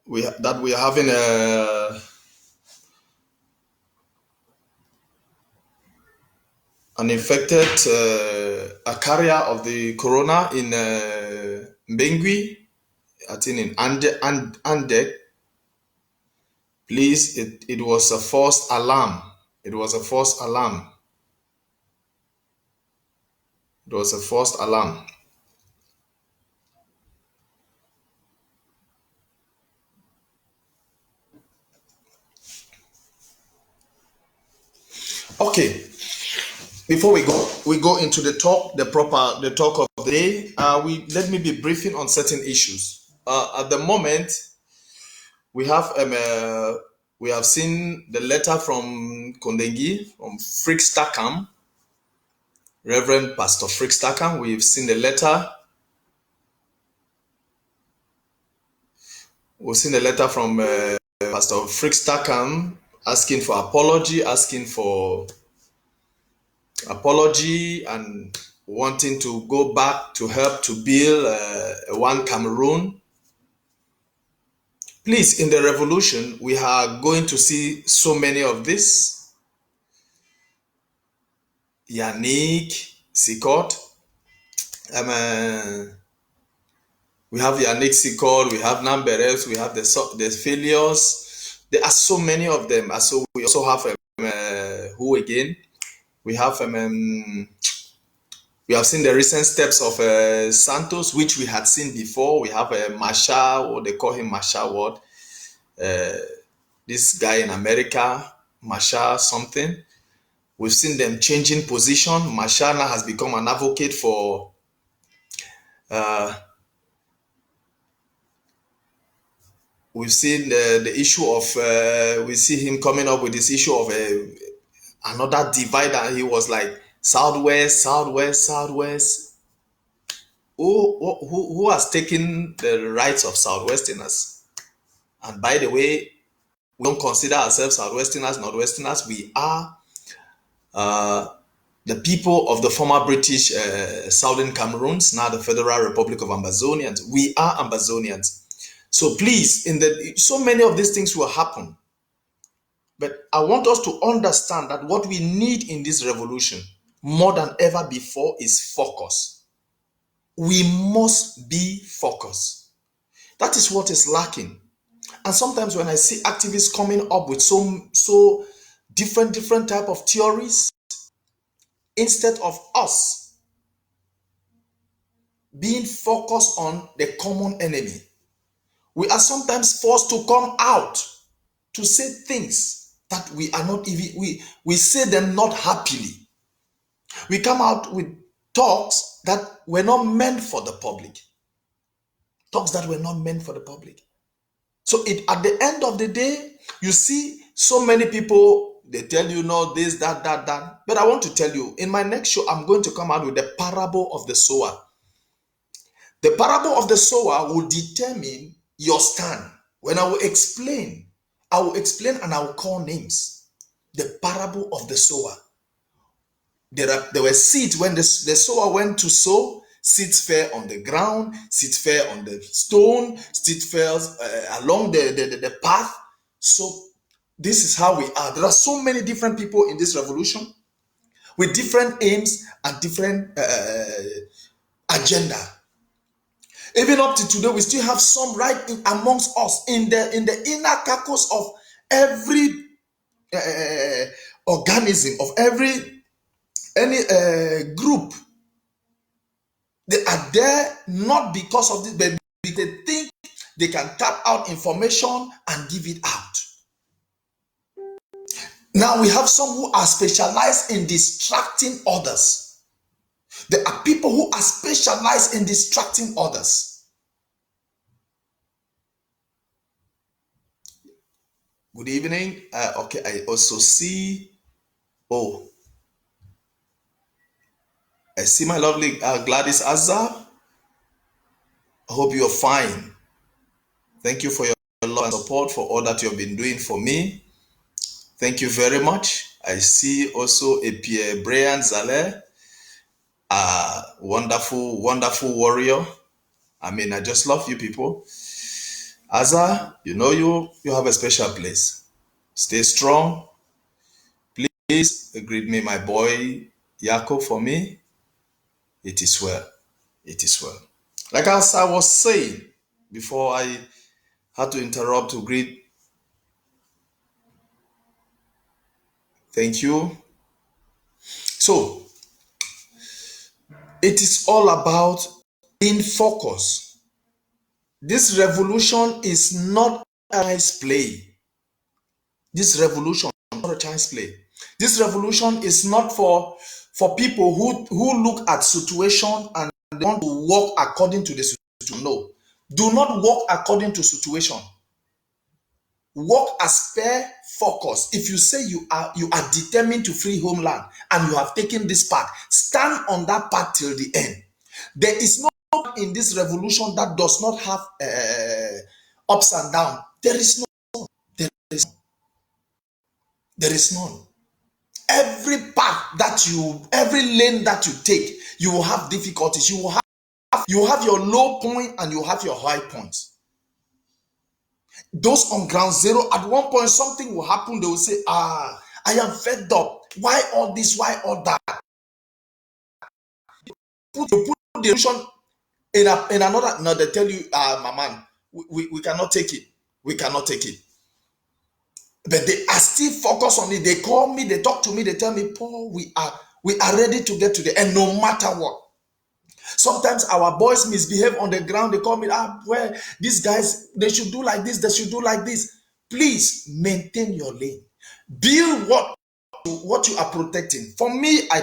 we are having an infected a carrier of the corona in Mbonge, I think in Ande. Please, it was a false alarm. It was a false alarm. It was a false alarm. Okay, before we go into the talk of the day. We Let me be briefing on certain issues. At the moment, we have we have seen the letter from Kondengi, from Frick Stakam, Reverend Pastor Frick Stakam. We've seen the letter. We've seen the letter from Pastor Frick Stakam asking for apology and wanting to go back to help to build one Cameroon. Please, in the revolution, we are going to see so many of this. Yannick Sikot. We have Yannick Sikot, we have Namberes, we have the failures. There are so many of them. So we also have who again? We have we have seen the recent steps of Santos, which we had seen before. We have Masha, or they call him Masha what? This guy in America, Masha something. We've seen them changing position. Masha now has become an advocate for we've seen the issue of we see him coming up with this issue of another divide, and he was like southwest, southwest, southwest. Who has taken the rights of southwesterners? And by the way, we don't consider ourselves southwesterners, northwesterners. We are the people of the former British Southern Cameroons, now the Federal Republic of Ambazonians. We are Ambazonians. So please, so many of these things will happen. But I want us to understand that what we need in this revolution, more than ever before, is focus. We must be focused. That is what is lacking. And sometimes when I see activists coming up with so different type of theories, instead of us being focused on the common enemy, we are sometimes forced to come out to say things that we are not even, we say them not happily. We come out with talks that were not meant for the public. Talks that were not meant for the public. So at the end of the day, you see so many people, they tell you no, this, that. But I want to tell you, in my next show, I'm going to come out with the parable of the sower. The parable of the sower will determine your stand. When I will explain and I will call names. The parable of the sower. There were seeds when the sower went to sow. Seeds fell on the ground, seeds fell on the stone, seeds fell along the path. So this is how we are. There are so many different people in this revolution with different aims and different agenda. Even up to today, we still have some right in amongst us in the inner carcass of every organism, of any group. They are there not because of this, but because they think they can tap out information and give it out. Now we have some who are specialized in distracting others. There are people who are specialized in distracting others. Good evening. Okay, I also see. Oh, I see my lovely Gladys Azar. I hope you're fine. Thank you for your love and support, for all that you have been doing for me. Thank you very much. I see also a Pierre Brian Zale, a wonderful warrior. I mean, I just love you people. Asa, you have a special place. Stay strong. Please greet me, my boy Yako, for me. It is well. It is well. Like as I was saying before I had to interrupt to greet, thank you. So it is all about being focused. This revolution is not a child's play. This revolution is not a child's play. This revolution is not for people who look at situation and they want to walk according to the situation. No, do not walk according to situation. Walk as per focus. If you say you are determined to free homeland and you have taken this path, stand on that path till the end. There is no one in this revolution that does not have ups and downs. There is no. There is. There is none. Every path every lane that you take, you will have difficulties. You have your low point and you have your high points. Those on ground zero, at one point something will happen. They will say, I am fed up. Why all this? Why all that? You put the solution in another. No, they tell you, my man, we cannot take it. We cannot take it. But they are still focused on it. They call me, they talk to me, they tell me, Paul, we are ready to get to the end no matter what. Sometimes our boys misbehave on the ground. They call me, where these guys, they should do like this, they should do like this. Please maintain your lane. Build what you are protecting. For me, I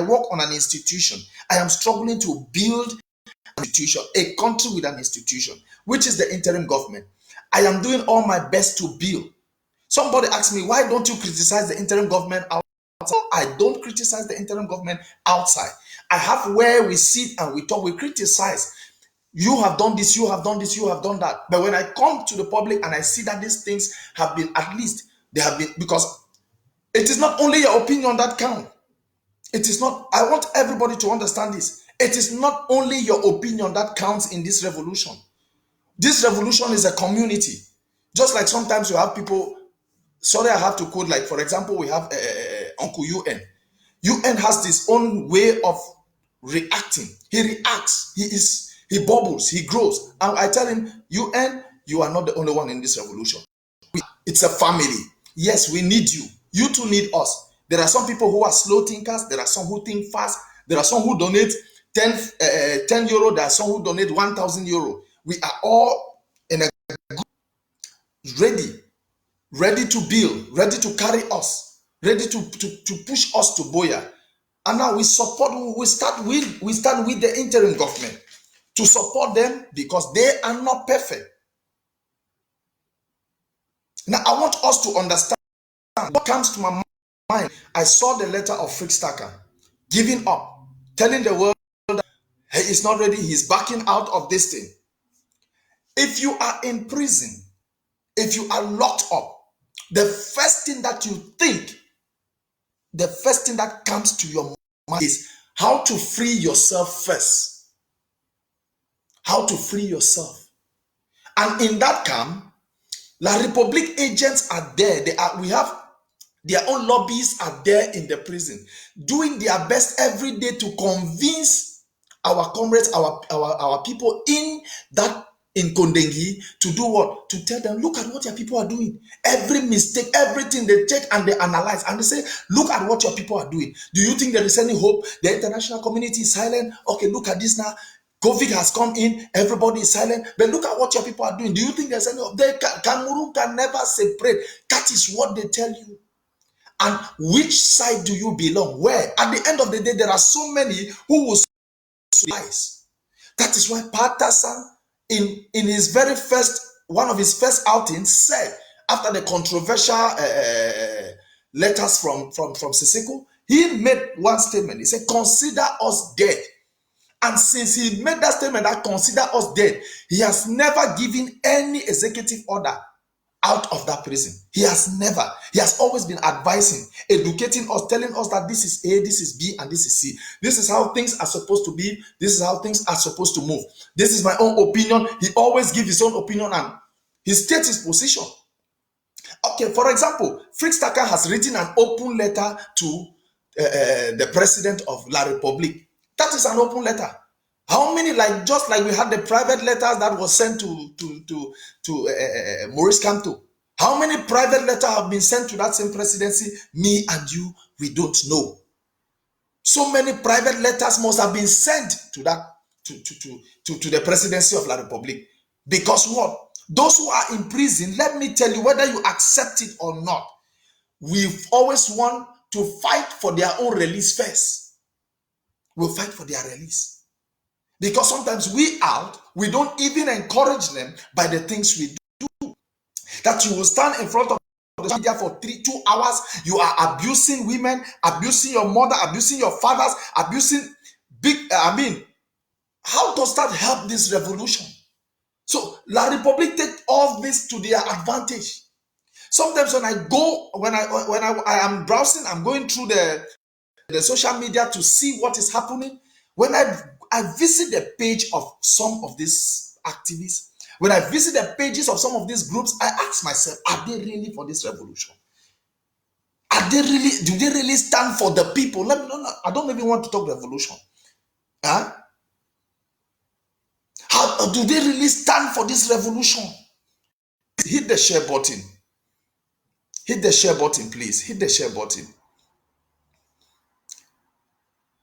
work on an institution. I am struggling to build an institution, a country with an institution, which is the interim government. I am doing all my best to build. Somebody asked me, why don't you criticize the interim government outside? I don't criticize the interim government outside. I have where we sit and we talk, we criticize. You have done this, you have done this, you have done that. But when I come to the public and I see that these things have been, at least they have been, because it is not only your opinion that counts. It is not, I want everybody to understand this. It is not only your opinion that counts in this revolution. This revolution is a community. Just like sometimes you have people, sorry, I have to quote, like, for example, we have Uncle UN. UN has this own way of reacting. He reacts. He bubbles. He grows. And I tell him, UN, you are not the only one in this revolution. It's a family. Yes, we need you. You too need us. There are some people who are slow thinkers. There are some who think fast. There are some who donate 10 euro. There are some who donate 1,000 euro. We are all in a ready to build, ready to carry us, ready to push us to Boya. And now we start with the interim government to support them because they are not perfect. Now I want us to understand what comes to my mind. I saw the letter of Frick Stacker giving up, telling the world that he is not ready, he's backing out of this thing. If you are in prison, if you are locked up, the first thing that you think, the first thing that comes to your mind is how to free yourself first. How to free yourself. And in that camp, La Republic agents are there. We have their own lobbies are there in the prison, doing their best every day to convince our comrades, our people in Kondengi to do what? To tell them, look at what your people are doing. Every mistake, everything they take and they analyze and they say, look at what your people are doing. Do you think there is any hope? The international community is silent. Okay, look at this now. COVID has come in, everybody is silent. But look at what your people are doing. Do you think there's any hope? Cameroon can never separate. That is what they tell you. And which side do you belong? Where? At the end of the day, there are so many who will lies. That is why Patterson, in his very first, one of his first outings, said, after the controversial letters from Siseko, he made one statement. He said, consider us dead. And since he made that statement, that consider us dead, he has never given any executive order out of that prison. He has never. He has always been advising, educating us, telling us that this is A, this is B, and this is C. This is how things are supposed to be. This is how things are supposed to move. This is my own opinion. He always gives his own opinion and he states his position. Okay, for example, Fritz Taka has written an open letter to the president of La Republique. That is an open letter. How many, like just like we had the private letters that was sent to Maurice Kamto? How many private letters have been sent to that same presidency? Me and you, we don't know. So many private letters must have been sent to that to the presidency of La Republique. Because what? Those who are in prison, let me tell you, whether you accept it or not, we've always want to fight for their own release first. We'll fight for their release. Because sometimes we don't even encourage them by the things we do. That you will stand in front of the media for 2 hours, you are abusing women, abusing your mother, abusing your fathers, abusing how does that help this revolution? So La Republique take all this to their advantage. Sometimes when I am browsing, I'm going through the social media to see what is happening. When I visit the page of some of these activists, when I visit the pages of some of these groups, I ask myself, are they really for this revolution? Are they really, do they really stand for the people? I don't even want to talk revolution. Huh? How do they really stand for this revolution? Hit the share button. Hit the share button, please. Hit the share button.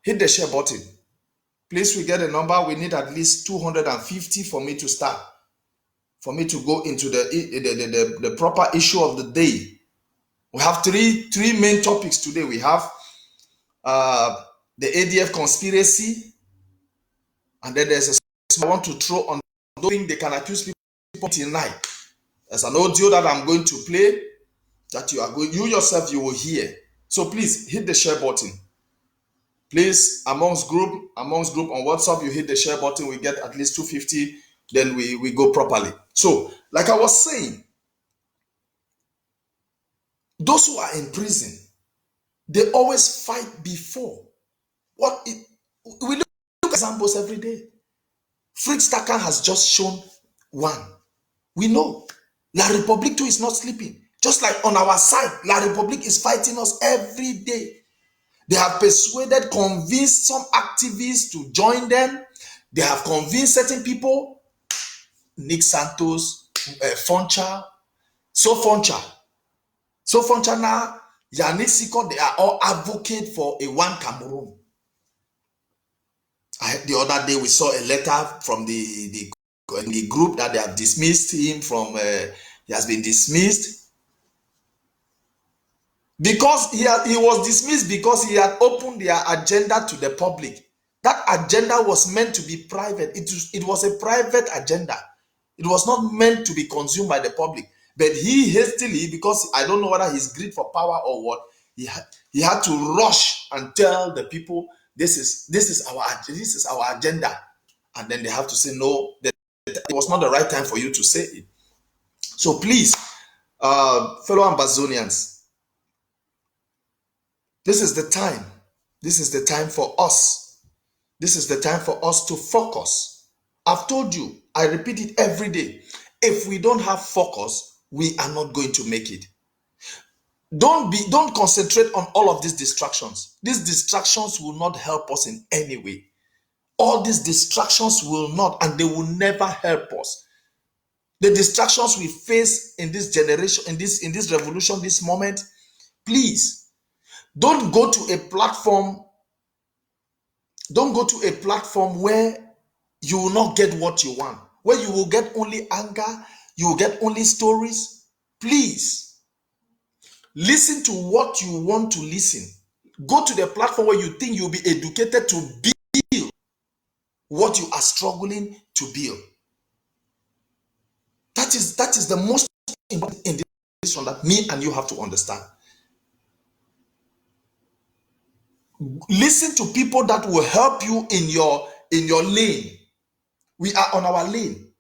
Hit the share button. Please, we get a number. We need at least 250 for me to start. For me to go into the proper issue of the day. We have three main topics today. We have the ADF conspiracy, and then there's a I want to throw on thing they can accuse people tonight. There's an audio that I'm going to play that you yourself you will hear. So please hit the share button. Please, amongst group on WhatsApp, you hit the share button. We get at least 250. Then we go properly. So, like I was saying, those who are in prison, they always fight before. We look at examples every day. Fritz Taka has just shown one. We know La Republique too is not sleeping. Just like on our side, La Republique is fighting us every day. They have convinced some activists to join them. They have convinced certain people, Nick Santos, Foncha, Foncha now, Yannick Siko, they are all advocate for a one Cameroon. The other day we saw a letter from the group that they have dismissed him from, he has been dismissed. Because he was dismissed because he had opened their agenda to the public. That agenda was meant to be private. It was a private agenda. It was not meant to be consumed by the public. But he hastily, because I don't know whether he's greed for power or what, he had to rush and tell the people, this is our agenda. And then they have to say, no, it was not the right time for you to say it. So please, fellow Ambazonians, this is the time. This is the time for us. This is the time for us to focus. I've told you, I repeat it every day. If we don't have focus, we are not going to make it. Don't concentrate on all of these distractions. These distractions will not help us in any way. All these distractions will not, and they will never help us. The distractions we face in this generation, in this revolution, this moment, please, don't go to a platform where you will not get what you want, where you will get only anger, you will get only stories. Please, listen to what you want to listen. Go to the platform where you think you'll be educated to build what you are struggling to build. That is the most important in this one that me and you have to understand. Listen to people that will help you in your lane. We are on our lane,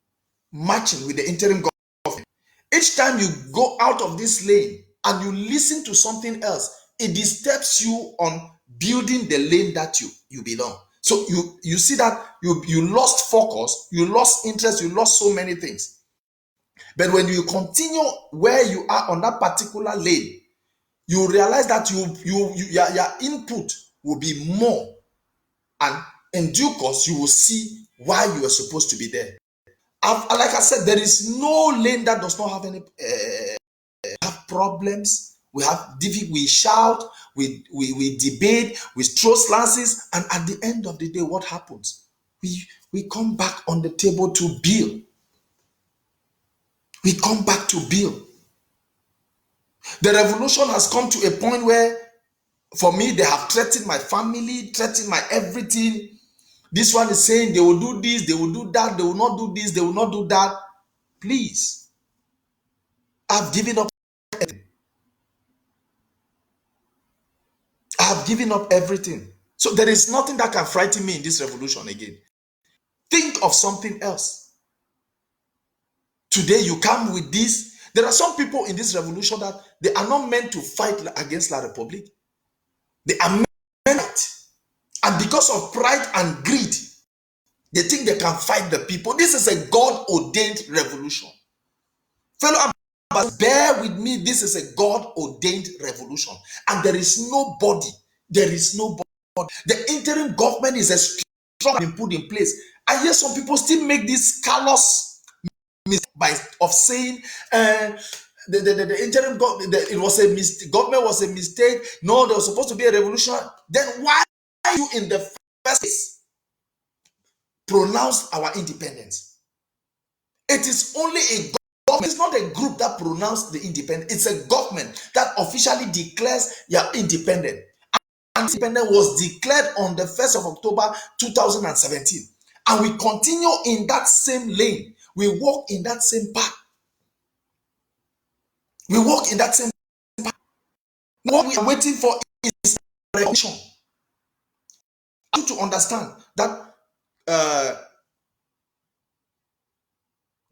marching with the interim government. Each time you go out of this lane and you listen to something else, it disturbs you on building the lane that you belong. So you see that you lost focus, you lost interest, you lost so many things. But when you continue where you are on that particular lane, you realize that your input will be more, and in due course you will see why you are supposed to be there. Like I said, there is no lane that does not have any have problems. We have we shout, we debate, we throw slances, and at the end of the day, what happens? We come back on the table to build. We come back to build. The revolution has come to a point where, for me, they have threatened my family, threatened my everything. This one is saying they will do this, they will do that, they will not do this, they will not do that. Please, I've given up everything. I've given up everything. So there is nothing that can frighten me in this revolution again. Think of something else. Today you come with this. There are some people in this revolution that they are not meant to fight against La Republique. They are meant, and because of pride and greed, they think they can fight the people. This is a God-ordained revolution. Fellow ambassadors, bear with me. This is a God-ordained revolution. And there is nobody. The interim government is a strong been put in place. I hear some people still make this callous mistake of saying the interim government, it was a mistake. Government was a mistake. No, there was supposed to be a revolution. Then why are you in the first place pronounce our independence? It is only a government. It's not a group that pronounced the independence. It's a government that officially declares your independent. And independence was declared on the 1st of October 2017. And we continue in that same lane. We walk in that same path. We walk in that same path. What we are waiting for is revolution. I want you to understand that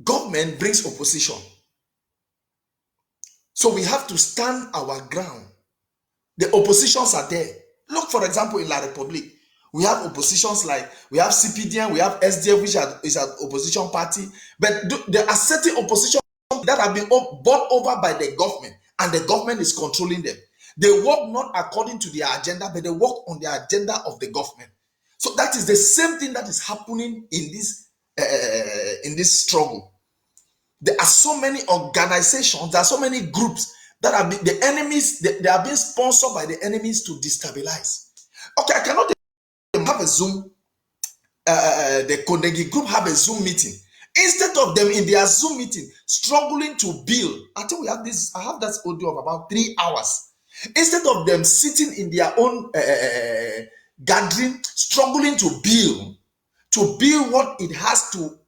government brings opposition. So we have to stand our ground. The oppositions are there. Look, for example, in La Republique, we have oppositions like, we have CPDM, we have SDF, which is an opposition party. But there are certain opposition that have been bought over by the government, and the government is controlling them. They work not according to their agenda, but they work on the agenda of the government. So that is the same thing that is happening in this struggle. There are so many organizations, there are so many groups that are the enemies, they are being sponsored by the enemies to destabilize. Okay, I cannot have a Zoom, the Konegi group have a Zoom meeting. Instead of them in their Zoom meeting struggling to build, I think we have this, I have that audio of about 3 hours. Instead of them sitting in their own gathering, struggling to build what it has to,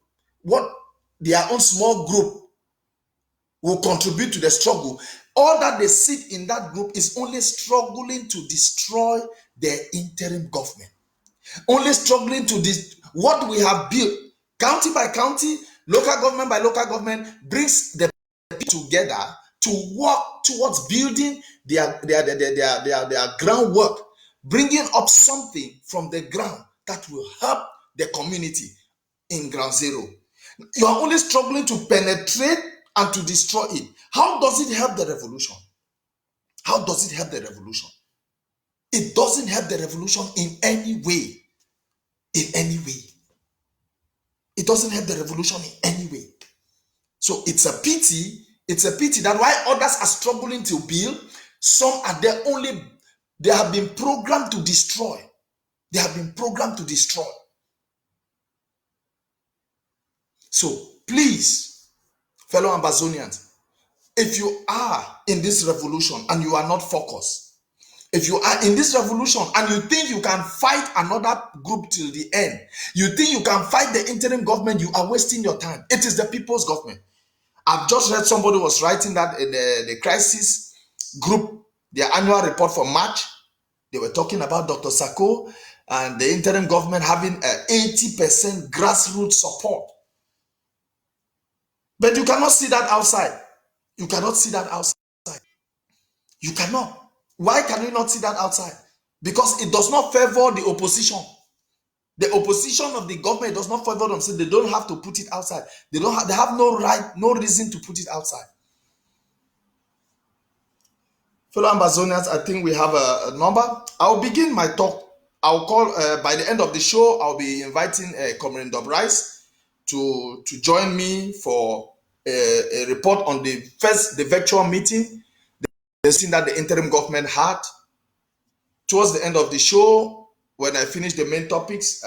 what their own small group will contribute to the struggle. All that they sit in that group is only struggling to destroy the interim government. Only struggling to what we have built, county by county, local government by local government, brings the people together to work towards building their groundwork, bringing up something from the ground that will help the community in ground zero. You are only struggling to penetrate and to destroy it. How does it help the revolution? How does it help the revolution? It doesn't help the revolution in any way. In any way. It doesn't help the revolution in any way. So it's a pity that while others are struggling to build, some are there only, they have been programmed to destroy. They have been programmed to destroy. So please, fellow Ambazonians, if you are in this revolution and you are not focused, if you are in this revolution and you think you can fight another group till the end, you think you can fight the interim government, you are wasting your time. It is the people's government. I've just read somebody was writing that in the crisis group, their annual report for March, they were talking about Dr. Sako and the interim government having 80% grassroots support. But you cannot see that outside. You cannot see that outside. You cannot. Why can you not see that outside? Because it does not favor the opposition. The opposition of the government does not favor them, so they don't have to put it outside. They have no right, no reason to put it outside. Fellow Ambazonians, I think we have a number. I'll begin my talk. I'll call by the end of the show. I'll be inviting Comrade Rice to join me for a report on the virtual meeting, the thing that the interim government had. Towards the end of the show, when I finish the main topics,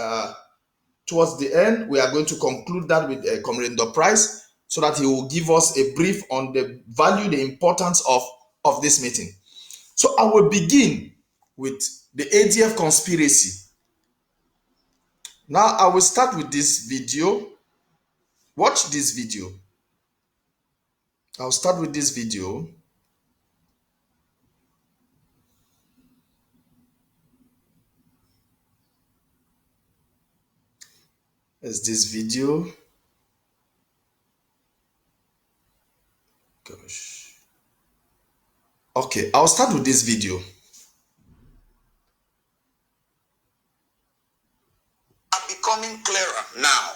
towards the end, we are going to conclude that with Comrade Price, so that he will give us a brief on the value, the importance of this meeting. So I will begin with the ADF conspiracy. Now I will start with this video. Watch this video. I'll start with this video. Is this video? Gosh. Okay, I'll start with this video. Are becoming clearer now.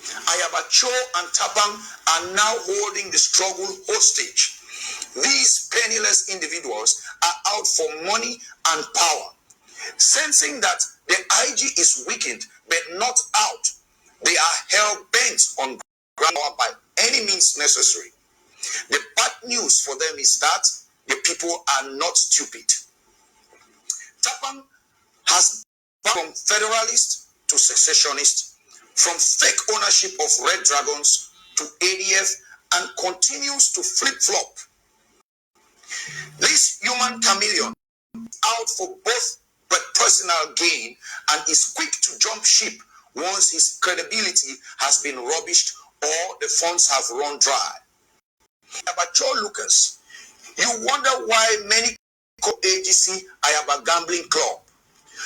Ayabacho and Tabang are now holding the struggle hostage. These penniless individuals are out for money and power. Sensing that the IG is weakened but not out, they are hell-bent on ground power by any means necessary. The bad news for them is that the people are not stupid. Tabang has gone from federalist to secessionist, from fake ownership of Red Dragons to ADF, and continues to flip-flop. This human chameleon is out for both but personal gain and is quick to jump ship once his credibility has been rubbished or the funds have run dry. Abacho Lucas, you wonder why many call AGC Ayaba Gambling Club.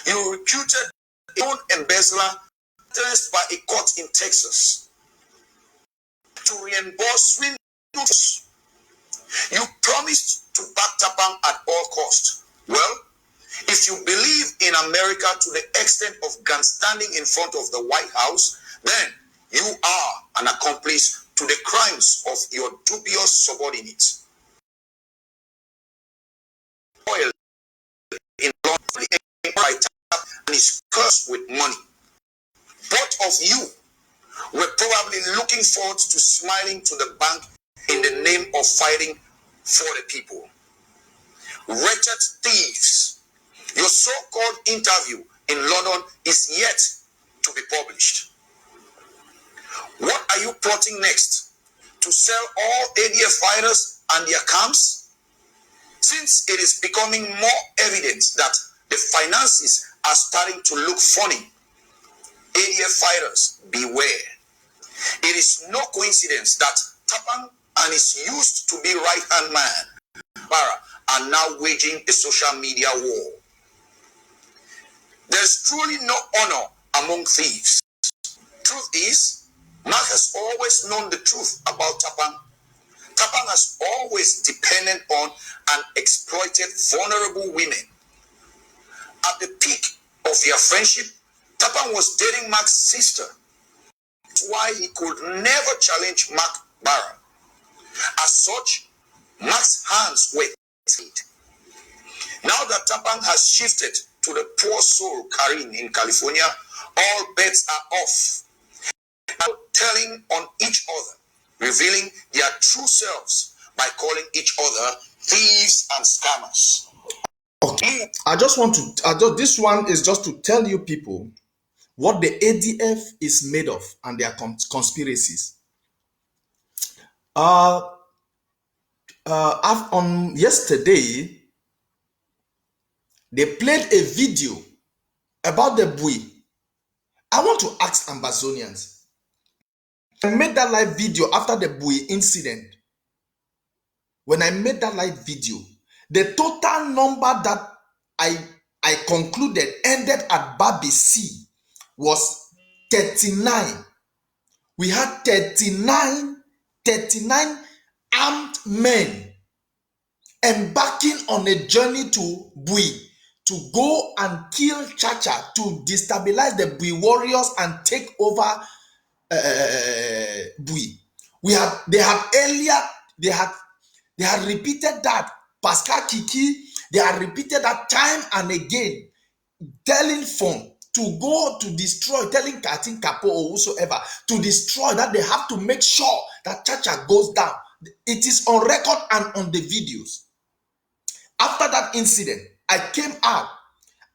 You recruited a known embezzler sentenced by a court in Texas to reimburse swindlers. You promised to back Tabang at all costs. Well, if you believe in America to the extent of grandstanding in front of the White House, then you are an accomplice to the crimes of your dubious subordinates. Oil in and is cursed with money. Both of you were probably looking forward to smiling to the bank in the name of fighting for the people. Wretched thieves, your so-called interview in London is yet to be published. What are you plotting next? To sell all ADF fighters and their camps? Since it is becoming more evident that the finances are starting to look funny, ADF fighters, beware. It is no coincidence that Tabang and his used to be right-hand man, Bara, are now waging a social media war. There is truly no honor among thieves. Truth is, Mark has always known the truth about Tabang. Tabang has always depended on and exploited vulnerable women. At the peak of their friendship, Tabang was dating Mark's sister. That's why he could never challenge Mark Barra. As such, Mark's hands were tied. Now that Tabang has shifted to the poor soul Karin in California, all bets are off. Now telling on each other, revealing their true selves by calling each other thieves and scammers. Okay, this one is just to tell you people what the ADF is made of and their conspiracies. On yesterday, they played a video about the Bui. I want to ask Ambazonians. I made that live video after the Bui incident. When I made that live video, the total number that I concluded ended at Babi C was 39. We had 39 armed men embarking on a journey to Bui to go and kill Chacha, to destabilize the Bui warriors and take over Bui. They had repeated that. Pascal Kiki, they had repeated that time and again, telling Fon to go to destroy, telling Katin Kapo or whosoever to destroy, that they have to make sure that Chacha goes down. It is on record and on the videos. After that incident, I came out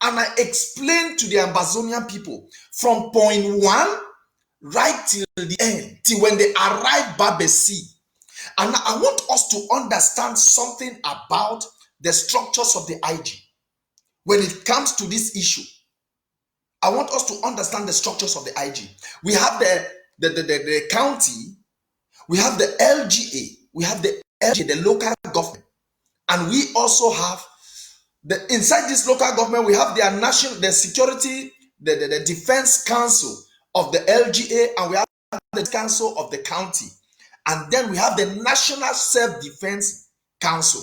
and I explained to the Ambazonian people from point one right till the end, till when they arrive Babesi. And I want us to understand something about the structures of the IG. When it comes to this issue, I want us to understand the structures of the IG. We have the county, we have the LGA, we have the LGA, the local government, and we also have inside this local government, we have the security, the defense council of the LGA, and we have the council of the county, and then we have the national self-defense council.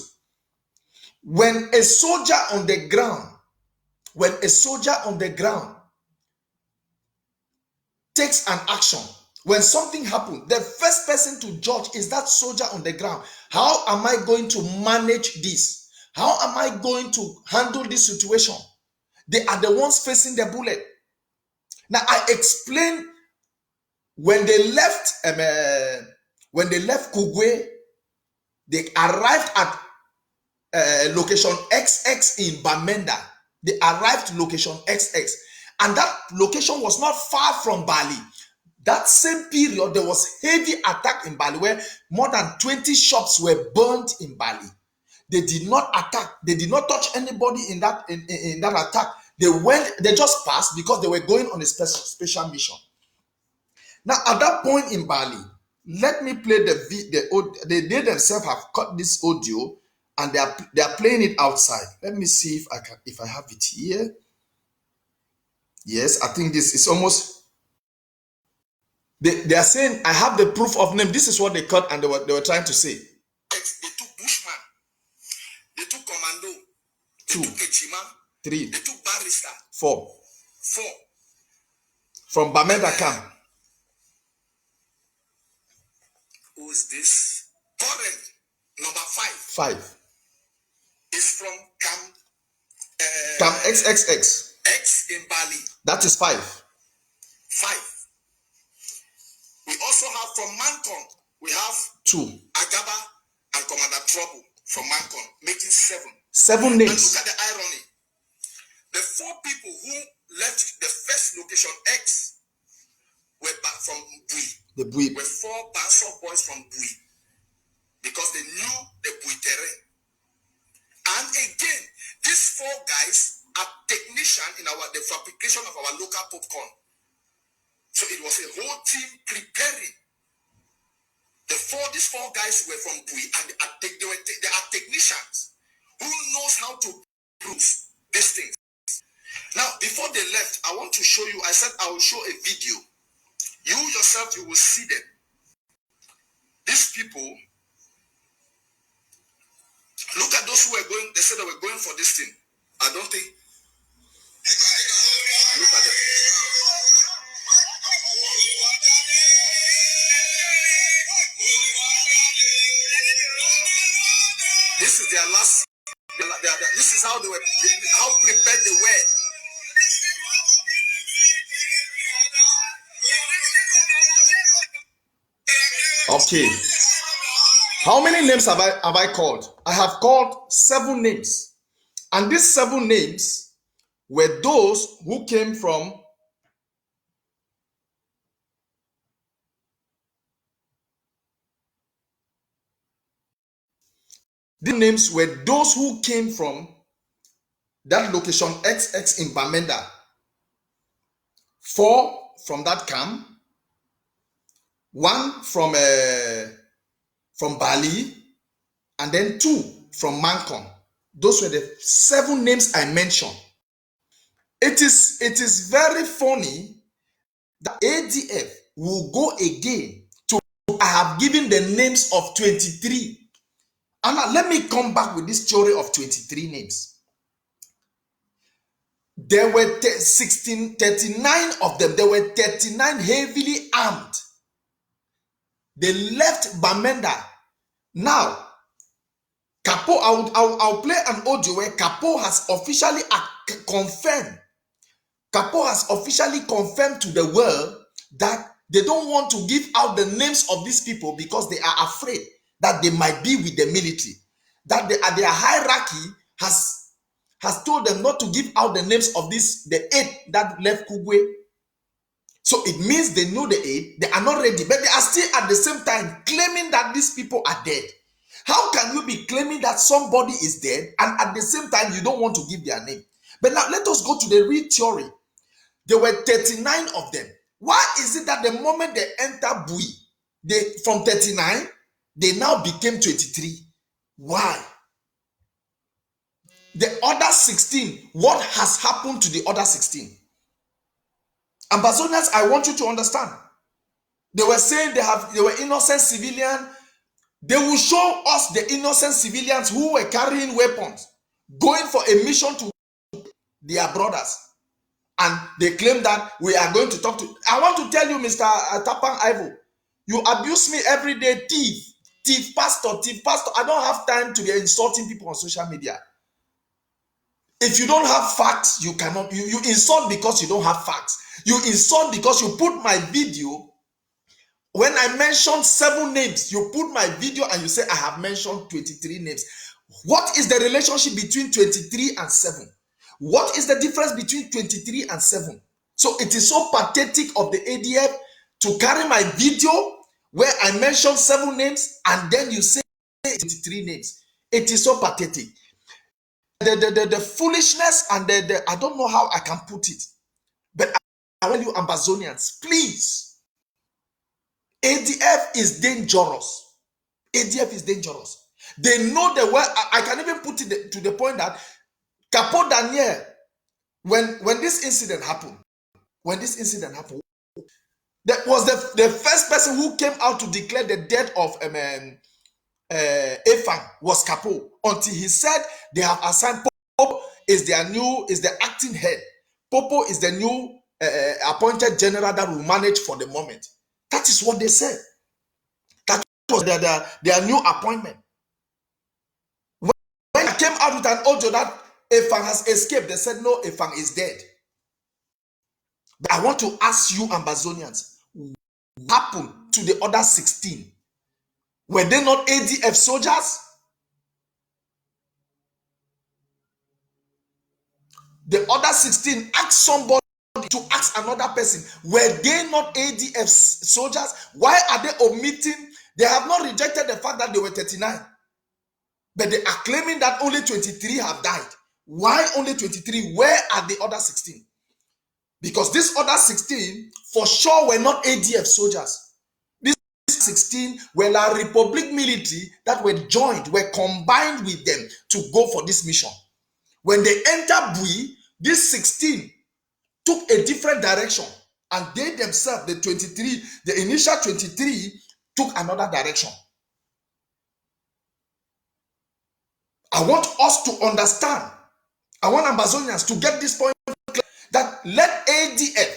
When a soldier on the ground takes an action, when something happens, the first person to judge is that soldier on the ground. How am I going to manage this? How am I going to handle this situation? They are the ones facing the bullet. Now I explained when they left Kugwe, they arrived at location XX in Bamenda. They arrived to location XX, and that location was not far from Bali. That same period, there was heavy attack in Bali where more than 20 shops were burnt in Bali. They did not attack. They did not touch anybody in that attack. They just passed because they were going on a special mission. Now, at that point in Bali, let me play they themselves have cut this audio and they are playing it outside. Let me see if I have it here. Yes, I think this is almost. They are saying, I have the proof of name. This is what they cut and they were trying to say. They took Bushman. They took Commando. They 2, took Echima. 3. They took Barrister. 4. 4. From Bamenda camp. Who is this? Current number 5. 5. Is from Camp XXX. X in Bali. That is 5. 5. We also have from Mancon, we have 2. Agaba and Commander Trouble from Mancon, making 7. 7 names. And look at the irony. The 4 people who left the first location X were back from Bui. The Bui. Were 4 Banso boys from Bui. Because they knew the Bui terrain. And again, these 4 guys are technicians in the fabrication of our local popcorn. So it was a whole team preparing. These 4 guys were from Bui, and they are technicians who knows how to produce these things. Now, before they left, I want to show you. I said I will show a video. You yourself, you will see them. These people, look at those who were going. They said they were going for this thing. I don't think. Look at them. This is their last. This is how they were. How prepared they were. Okay. How many names have I called? I have called 7 names. And these 7 names were those who came from the names were those who came from that location XX in Bamenda. 4 from that camp, 1 from Bali, and then 2 from Mancon. Those were the 7 names I mentioned. It is very funny that ADF will go again to have given the names of 23. And now let me come back with this story of 23 names. There were 39 of them. There were 39 heavily armed. They left Bamenda. Now, Kapo, I'll play an audio where Kapo has officially confirmed. Kapo has officially confirmed to the world that they don't want to give out the names of these people because they are afraid that they might be with the military. That their hierarchy has told them not to give out the names of the 8 that left Kugwe. So it means they know the 8, they are not ready, but they are still at the same time claiming that these people are dead. How can you be claiming that somebody is dead and at the same time you don't want to give their name? But now let us go to the real theory. There were 39 of them. Why is it that the moment they enter Bui, from 39, they now became 23? Why? The other 16, what has happened to the other 16? Ambazonians, I want you to understand. They were saying they were innocent civilians. They will show us the innocent civilians who were carrying weapons, going for a mission to their brothers. And they claim that we are going to talk to. I want to tell you, Mr. Tapang Ivo, you abuse me every day, thief, pastor. I don't have time to be insulting people on social media. If you don't have facts, you cannot. You insult because you don't have facts. You insult because you put my video. When I mentioned 7 names, you put my video and you say I have mentioned 23 names. What is the relationship between 23 and 7? What is the difference between 23 and 7? So it is so pathetic of the ADF to carry my video where I mentioned 7 names and then you say 23 names. It is so pathetic. The foolishness and the I don't know how I can put it. But I tell you, Ambazonians, please. ADF is dangerous. ADF is dangerous. They know the way. I can even put it to the point that Capo Daniel, when this incident happened, that was the first person who came out to declare the death of Efang was Capo, until he said they have assigned Popo is the acting head. Popo is the new appointed general that will manage for the moment. That is what they said. That was their new appointment. When I came out with an audio that Efang has escaped, they said no, Efang is dead. But I want to ask you, Ambazonians, what happened to the other 16? Were they not ADF soldiers? The other 16, ask somebody to ask another person, were they not ADF soldiers? Why are they omitting? They have not rejected the fact that they were 39. But they are claiming that only 23 have died. Why only 23? Where are the other 16? Because these other 16 for sure were not ADF soldiers. These 16 were La Republic military that were combined with them to go for this mission. When they entered Bui, these 16 took a different direction, and they themselves, the initial 23, took another direction. I want us to understand. I want Ambazonians to get this point clear, that let ADF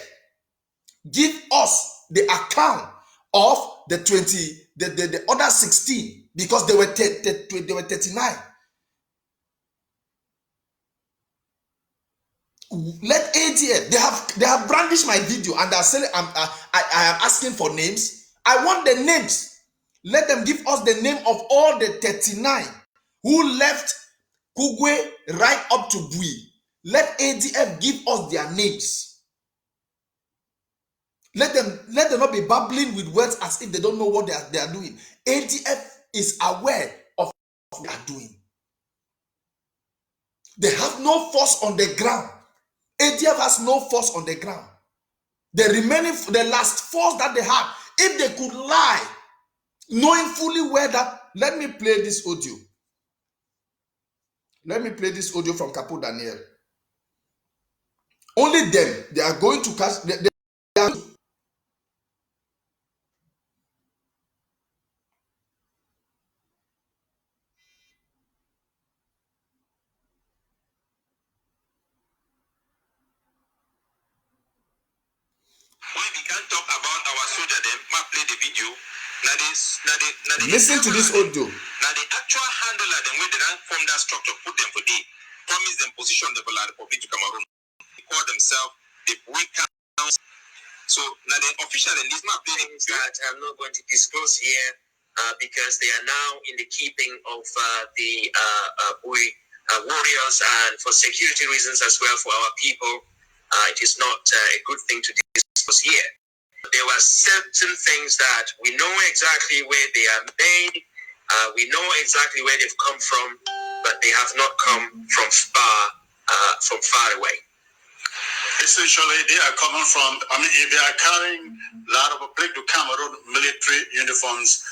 give us the account of the other 16, because they were 39. Let ADF, they have brandished my video and they are saying I am asking for names. I want the names. Let them give us the name of all the 39 who left Kugwe right up to Bui. Let ADF give us their names. Let them not be babbling with words as if they don't know what they are doing. ADF is aware of what they are doing. They have no force on the ground. ADF has no force on the ground. The last force that they have, if they could lie, knowing fully well that, let me play this audio. Let me play this audio from Capo Daniel. Only them, they are going to catch. can't talk about our soldier. Them might play the video. Listen to this audio. Now the actual handler, the way they run from that structure, put them for day, promise them position the Republic of Cameroon. They call themselves the Bui Conspiracy. So now the official in this map things that I'm not going to disclose here because they are now in the keeping of the Bui warriors, and for security reasons as well for our people, it is not a good thing to discuss here. There were certain things that we know exactly where they are made, we know exactly where they've come from, but they have not come from far away. Essentially, they are coming from, if they are carrying a lot of Republic of Cameroon military uniforms,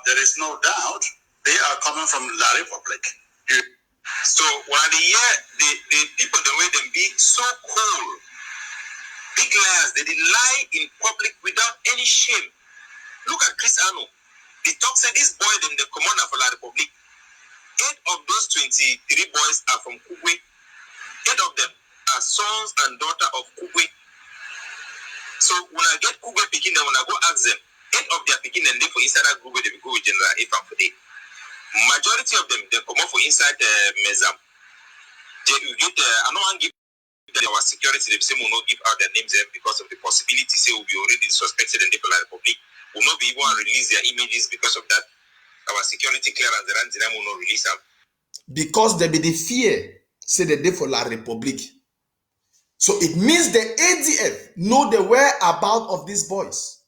there is no doubt they are coming from La Republic. So while the people, the way they be so cool, big liars, they lie in public without any shame. Look at Chris Ano. The talk said this boy, them the commander for La Republic. 8 of those 23 boys are from Kugwe. 8 of them are sons and daughter of Kugwe. So when I get Kugwe picking them, when I go ask them, 8 of their picking and they for inside that group, they go with General Ifan for day. Majority of them, they come up for inside Mezam. You get, I know I give our security, they say will not give out their names because of the possibility, say will be already suspected in the Republic, will not be able to release their images because of that. Our security clearance, the Ranzina will not release them. Because there be the fear, say the day for La Republique. So it means the ADF know the whereabouts of these boys.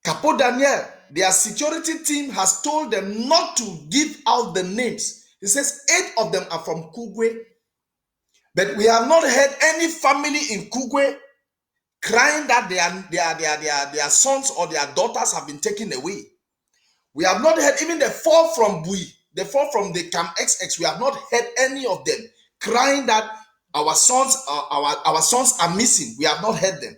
Capo Daniel, their security team has told them not to give out the names. He says 8 of them are from Kugwe. But we have not heard any family in Kugwe crying that their sons or their daughters have been taken away. We have not heard even the 4 from Bui, the 4 from the Camp XX. We have not heard any of them crying that our sons are missing. We have not heard them.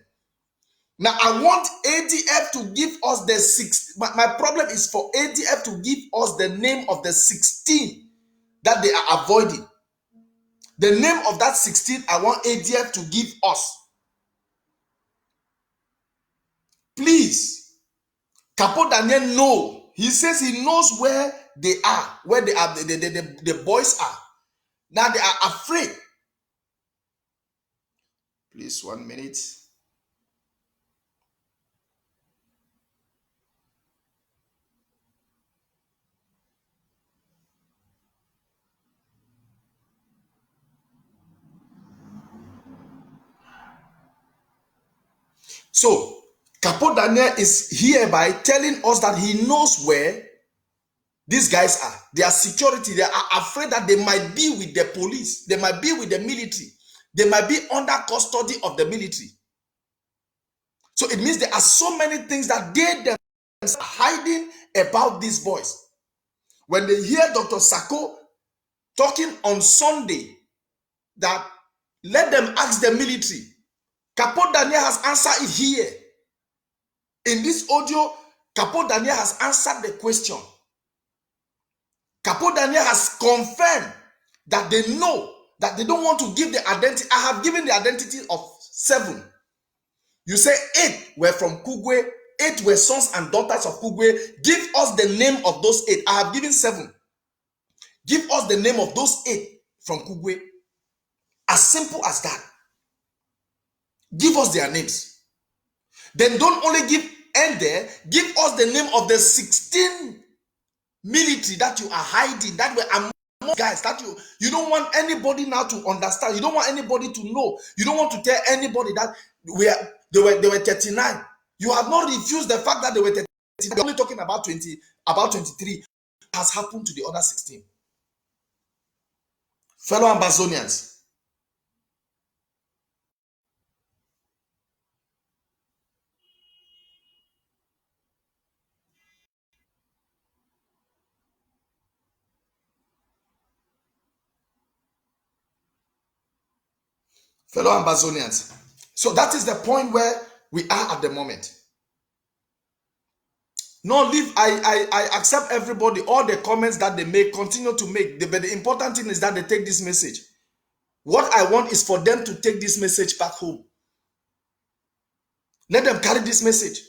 Now I want ADF to give us the 6. My problem is for ADF to give us the name of the 16 that they are avoiding. The name of that 16 I want ADF to give us. Please. Capo Daniel know. He says he knows where they are, where they are, the boys are. Now they are afraid. Please, 1 minute. So, Capo Daniel is hereby telling us that he knows where these guys are. Their security, they are afraid that they might be with the police. They might be with the military. They might be under custody of the military. So it means there are so many things that they themselves are hiding about these boys. When they hear Dr. Sako talking on Sunday that let them ask the military, Capo Daniel has answered it here. In this audio, Capo Daniel has answered the question. Capo Daniel has confirmed that they know that they don't want to give the identity. I have given the identity of 7. You say 8 were from Kugwe, 8 were sons and daughters of Kugwe. Give us the name of those 8. I have given 7. Give us the name of those 8 from Kugwe. As simple as that. Give us their names. Then don't only end there, give us the name of the 16 military that you are hiding, that were among guys, that you don't want anybody now to understand. You don't want anybody to know. You don't want to tell anybody that they were 39. You have not refused the fact that they were 39. You're only talking about 23. Has happened to the other 16. Fellow Ambazonians. Fellow Ambazonians. So that is the point where we are at the moment. No, leave. I accept everybody, all the comments that they make, continue to make. But the important thing is that they take this message. What I want is for them to take this message back home. Let them carry this message.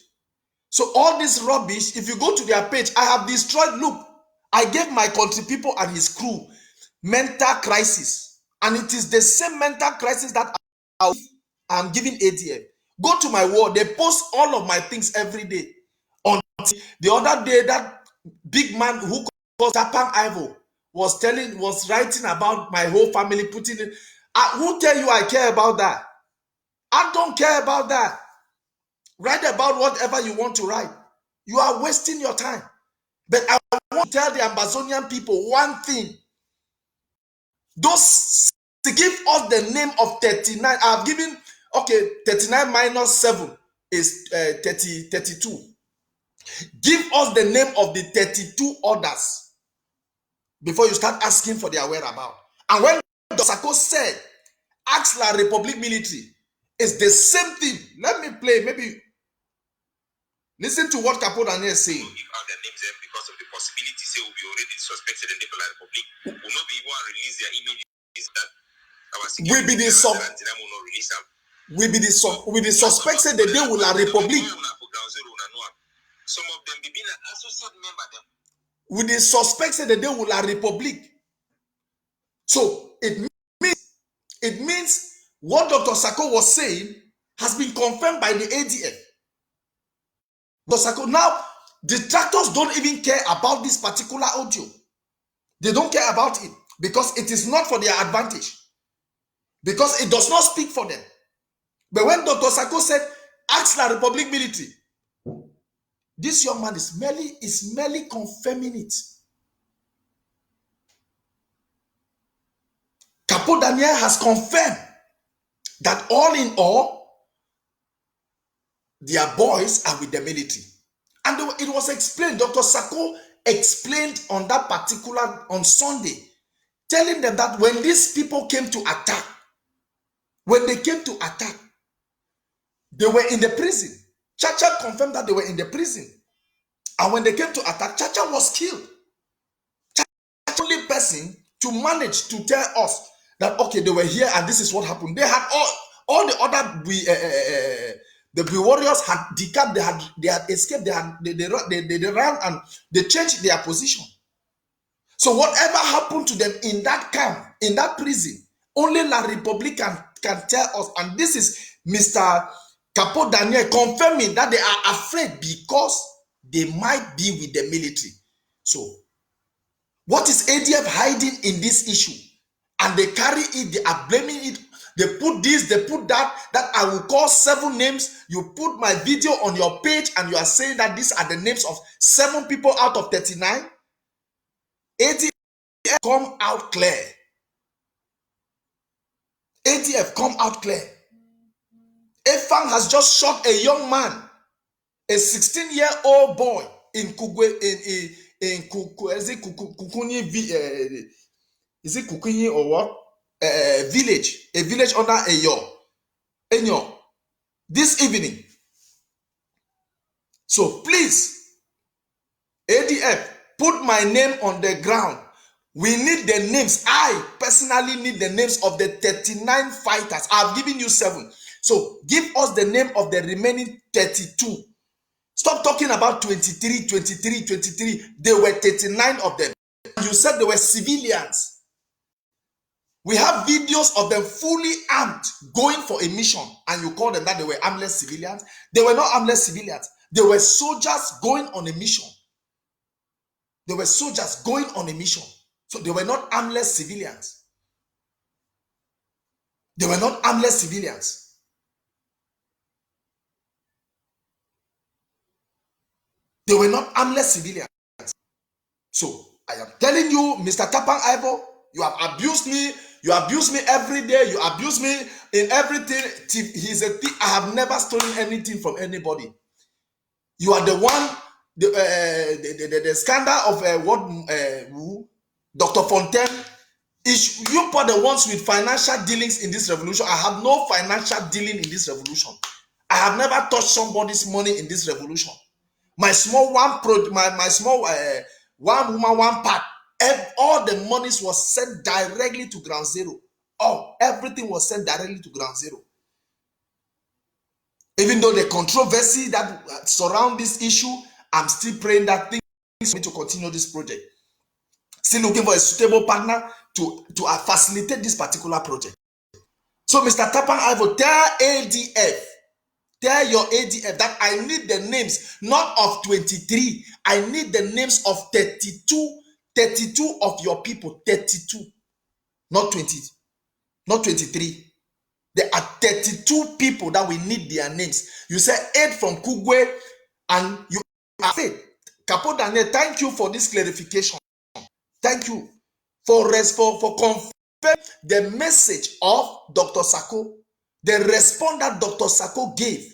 So all this rubbish, if you go to their page, I have destroyed. Look, I gave my country people and his crew mental crisis. And it is the same mental crisis that I'm giving ADF. Go to my wall. They post all of my things every day. On the other day, that big man who called Tapang Ivo was writing about my whole family, putting it. Who tell you I care about that? I don't care about that. Write about whatever you want to write. You are wasting your time. But I want to tell the Ambazonian people one thing. Those to give us the name of 39. I've given, okay, 39 minus 7 is 32. Give us the name of the 32 others before you start asking for their whereabouts. And when Dosako said, ask La Republic military, it's the same thing. Let me play, maybe listen to what Capo Daniel is saying. Give out their names because of the possibility, say, will be already suspected in the Republic, will not be able to release their images that our security will be the suspected that they will La Republic. Some of them be being an associate member. With the suspected that they will La Republic. So it means what Dr. Sako was saying has been confirmed by the ADF. Dr. Sako, now detractors don't even care about this particular audio. They don't care about it because it is not for their advantage. Because it does not speak for them. But when Dr. Sako said, ask La Republic military, this young man is merely confirming it. Capo Daniel has confirmed that all in all, their boys are with the military. And it was explained, Dr. Sako explained on that particular, on Sunday, telling them that when these people came to attack, they were in the prison. Chacha confirmed that they were in the prison. And when they came to attack, Chacha was killed. Chacha was the only person to manage to tell us that, okay, they were here and this is what happened. They had all the other the Bui warriors had decamped, they had escaped, they ran and they changed their position. So whatever happened to them in that camp, in that prison, only La Republic can tell us. And this is Mr. Capo Daniel confirming that they are afraid because they might be with the military. So what is ADF hiding in this issue? And they carry it, they are blaming it. They put this, they put that I will call 7 names. You put my video on your page and you are saying that these are the names of 7 people out of 39. ADF come out clear. ADF come out clear. Efang has just shot a young man, a 16-year-old boy in Kukuni, is it Kukuni or what? A village under Enyo, this evening. So please, ADF, put my name on the ground. We need the names. I personally need the names of the 39 fighters. I've given you 7. So give us the name of the remaining 32. Stop talking about 23. There were 39 of them. You said they were civilians. We have videos of them fully armed going for a mission, and you call them that they were armless civilians. They were not armless civilians. They were soldiers going on a mission. They were soldiers going on a mission. So they were not armless civilians. They were not armless civilians. They were not armless civilians. So I am telling you, Mr. Tapang Ivo, you have abused me. You abuse me every day. You abuse me in everything. He's a thief. I have never stolen anything from anybody. You are the one, the scandal of Dr. Fontaine. You are the ones with financial dealings in this revolution. I have no financial dealing in this revolution. I have never touched somebody's money in this revolution. My small one, my small one woman, one part. All the monies was sent directly to ground zero. Everything was sent directly to ground zero. Even though the controversy that surround this issue, I'm still praying that things for me to continue this project. Still looking for a suitable partner to facilitate this particular project. So, Mr. Tapan Ivo, tell ADF, tell your ADF that I need the names, not of 23. I need the names of 32 of your people. 32, not 20, not 23. There are 32 people that we need their names. You say 8 from Kugwe, and you are faith. Capo Daniel, thank you for this clarification. Thank you for confirming the message of Dr. Sako. The response that Dr. Sako gave.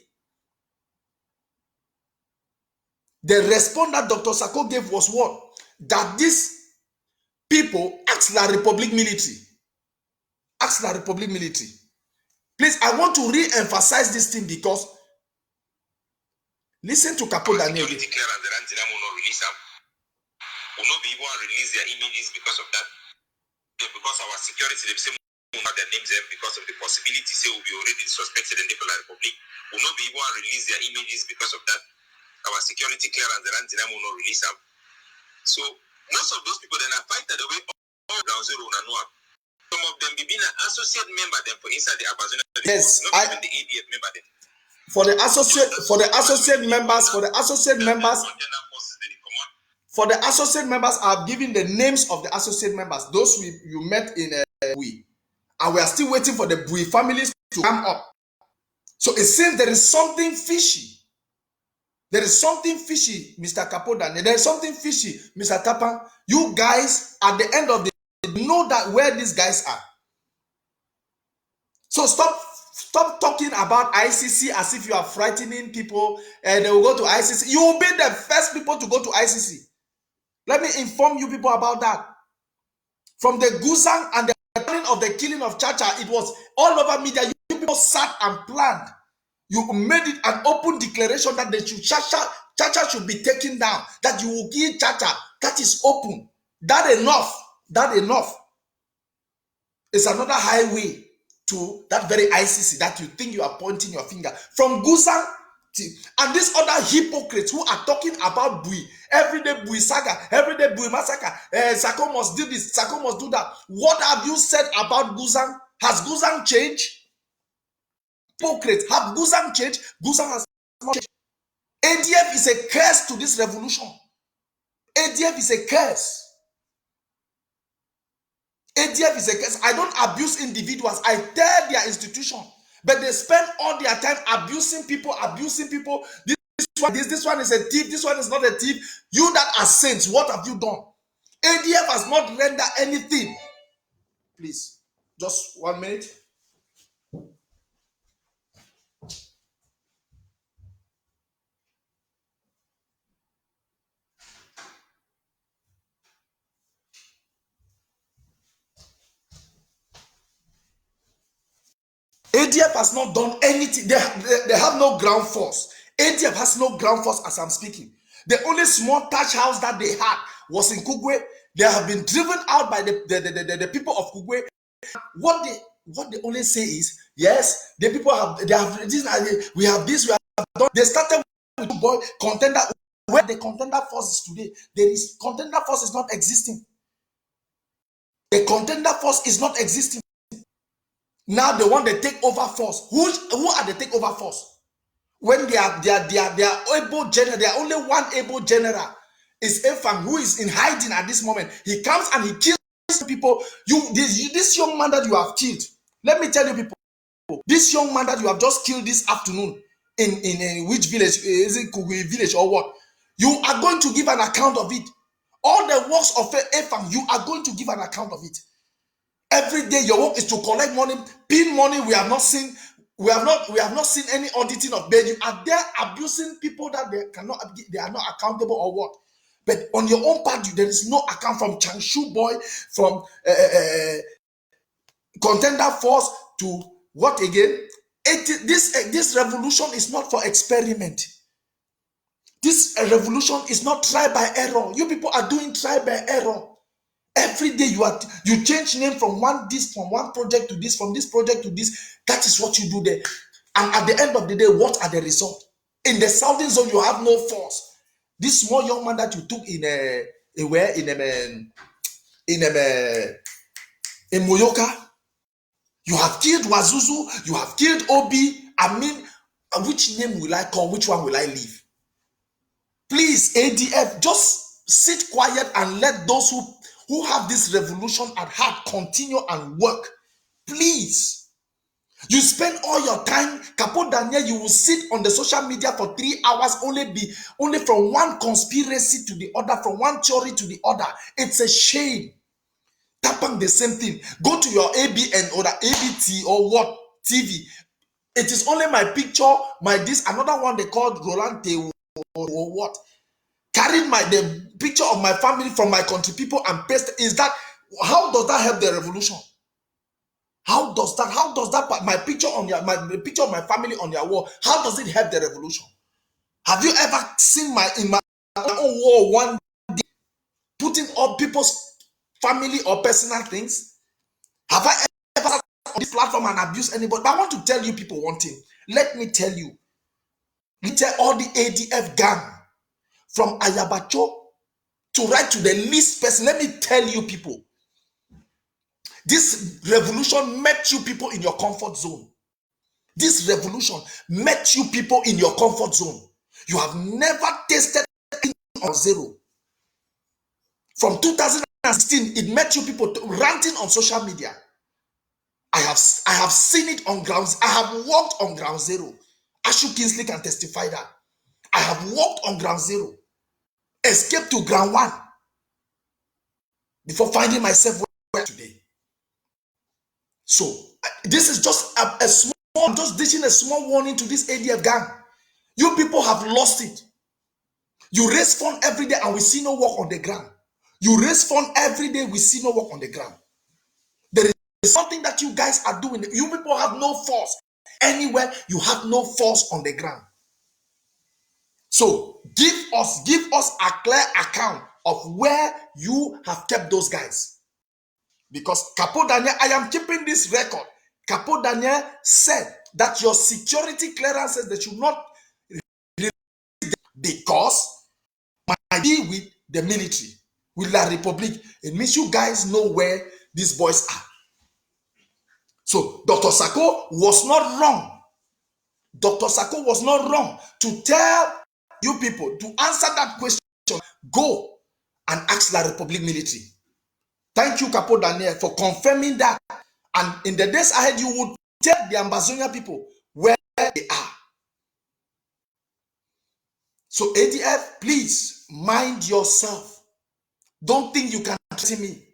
The response that Dr. Sako gave was what? That these people asked the Republic military. Asked the Republic military. Please, I want to re-emphasize this thing because listen to Capo Daniel. Will not be able to release their images because of that. Because our security, they say their names because of the possibility, say will be already suspected in the Republic. Will not be able to release their images because of that. Our security clearance, the Rantinam will not release them. So most of those people then are fighting the way all ground zero and one. Some of them be being an associate member then for inside the Ambazonia. Yes, not even the ADF member then. For the associate members, I've given the names of the associate members. Those you met in Bui, and we are still waiting for the Bui families to come up. So it seems there is something fishy. There is something fishy, Mr. Kapoda. There is something fishy, Mr. Tapan. You guys, at the end of the day, know that where these guys are. So stop talking about ICC as if you are frightening people and they will go to ICC. You will be the first people to go to ICC. Let me inform you people about that. From the Guzang and the planning of the killing of Chacha, it was all over media. You people sat and planned. You made it an open declaration that Chacha should be taken down. That you will kill Chacha. That is open. That enough. It's another highway to that very ICC that you think you are pointing your finger. From Guzang and these other hypocrites who are talking about Bui, everyday Bui saga, everyday Bui massacre, Sako must do this, Sako must do that. What have you said about Guzang? Has Guzang changed? Hypocrites, have Guzang changed? Guzang has not changed. ADF is a curse to this revolution. ADF is a curse. ADF is a curse. I don't abuse individuals. I tell their institution. But they spend all their time abusing people. This one is a thief. This one is not a thief. You that are saints, what have you done? ADF has not rendered anything. Please, just 1 minute. ADF has not done anything. They have no ground force. ADF has no ground force as I'm speaking. The only small thatch house that they had was in Kugwe. They have been driven out by the people of Kugwe. What they only say is, yes, the people have this, we have this, we have done. They started with boy contender. Where the contender force is today, contender force is not existing. The contender force is not existing. Now they want the takeover force. Who are the takeover force? When they are able general, they are only one able general. Is Efang, who is in hiding at this moment. He comes and he kills people. This young man that you have killed. Let me tell you people, this young man that you have just killed this afternoon in which village? Is it Kugwe village or what? You are going to give an account of it. All the works of Efang, you are going to give an account of it. Every day your work is to collect money, pin money. We have not seen any auditing of bed. You are there abusing people that they are not accountable or what. But on your own part, there is no account from Changshu boy, from contender force to what again? This revolution is not for experiment. This revolution is not try by error. You people are doing try by error. Every day you change name from one project to this, from this project to this. That is what you do there. And at the end of the day, what are the results? In the southern zone, you have no force. This small young man that you took in Moyoka, you have killed Wazuzu, you have killed Obi. I mean, which name will I call? Which one will I leave? Please, ADF, just sit quiet and let those who have this revolution at heart continue and work. Please. You spend all your time, Capo Daniel, you will sit on the social media for 3 hours, only from one conspiracy to the other, from one theory to the other. It's a shame. Tapang the same thing. Go to your ABN or the ABT or what TV. It is only my picture, my this, another one they called Roland or what. Carried the picture of my family from my country people and paste. How does that help the revolution? How does that my picture on the picture of my family on your wall, how does it help the revolution? Have you ever seen in my own wall one day putting up people's family or personal things? Have I ever sat on this platform and abused anybody? But I want to tell you people one thing. Let me tell all the ADF gang from Ayabacho to right to the least person. Let me tell you people, this revolution met you people in your comfort zone. This revolution met you people in your comfort zone. You have never tasted on zero. From 2016, it met you people ranting on social media. I have seen it on grounds. I have walked on ground zero. Ashu Kingsley can testify that. I have walked on ground zero. Escaped to ground one. Before finding myself where today. So, this is just a small, I'm just dishing a small warning to this ADF gang. You people have lost it. You raise fund every day and we see no work on the ground. You raise fund every day, we see no work on the ground. There is something that you guys are doing. You people have no force. Anywhere, you have no force on the ground. So give us a clear account of where you have kept those guys. Because Capo Daniel, I am keeping this record. Capo Daniel said that your security clearances, they should not release them because might be with the military, with La Republique. It means you guys know where these boys are. So Dr. Sako was not wrong. Dr. Sako was not wrong to tell you people to answer that question. Go and ask La Republique military. Thank you, Capo Daniel, for confirming that. And in the days ahead, you would tell the Ambazonia people where they are. So ADF, please mind yourself. Don't think you can see me.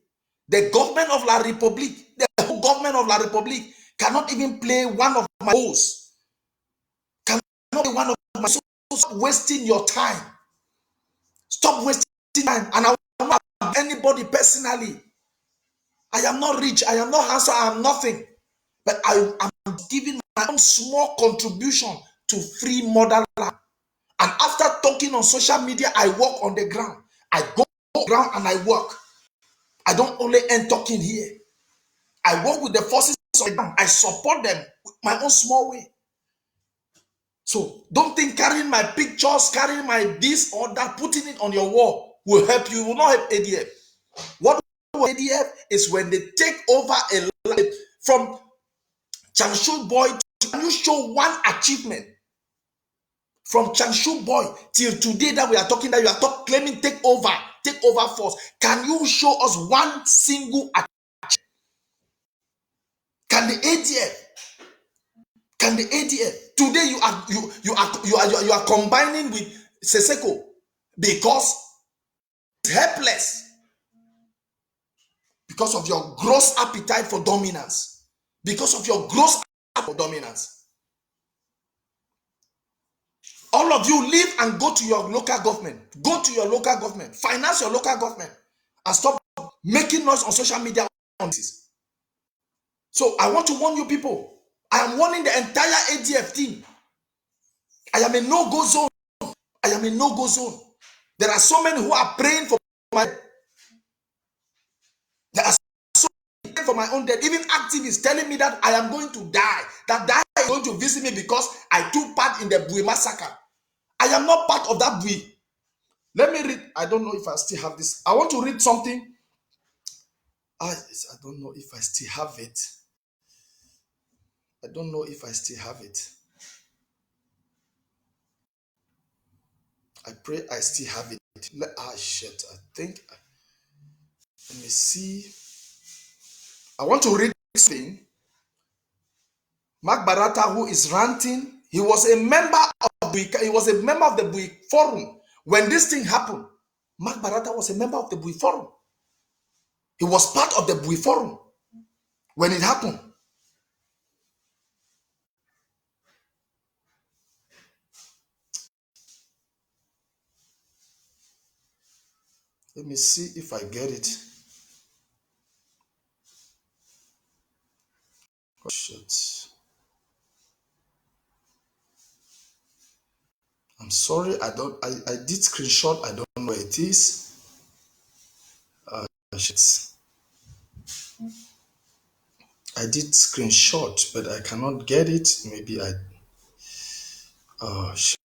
The government of La Republique, the whole government of La Republique cannot even play one of my roles. Cannot play one of my roles. So stop wasting your time. Stop wasting time. And I will not have anybody personally. I am not rich. I am not handsome. I am nothing. But I am giving my own small contribution to free motherland. And after talking on social media, I walk on the ground. I go on the ground and I work. I don't only end talking here. I work with the forces on the ground. I support them with my own small way. So don't think carrying my pictures, carrying my this or that, putting it on your wall will help you. It will not help ADF. What ADF is when they take over a life from Changshu boy. Can you show one achievement from Changshu boy till today that we are talking, that you are claiming take over force? Can you show us one single achievement? Can the ADF today you are combining with Seseko because it's helpless because of your gross appetite for dominance, because of your gross appetite for dominance. All of you leave and go to your local government. Go to your local government. Finance your local government and stop making noise on social media on this. So I want to warn you people. I am warning the entire ADF team. I am a no-go zone. I am a no-go zone. There are so many who are praying for my. There are so many for my own death. Even activists telling me that I am going to die, that they are going to visit me because I took part in the Bui massacre. I am not part of that Bui. Let me read. I don't know if I still have this. I want to read something. I don't know if I still have it. I don't know if I still have it. I pray I still have it. Shit. I think. Let me see. I want to read this thing. Mark Barata, who is ranting, he was a member of the Bui Forum when this thing happened. Mark Barata was a member of the Bui Forum. He was part of the Bui Forum when it happened. Let me see if I get it. Oh, shit. I'm sorry, I did screenshot, I don't know where it is. Shit. I did screenshot, but I cannot get it. Maybe oh shit.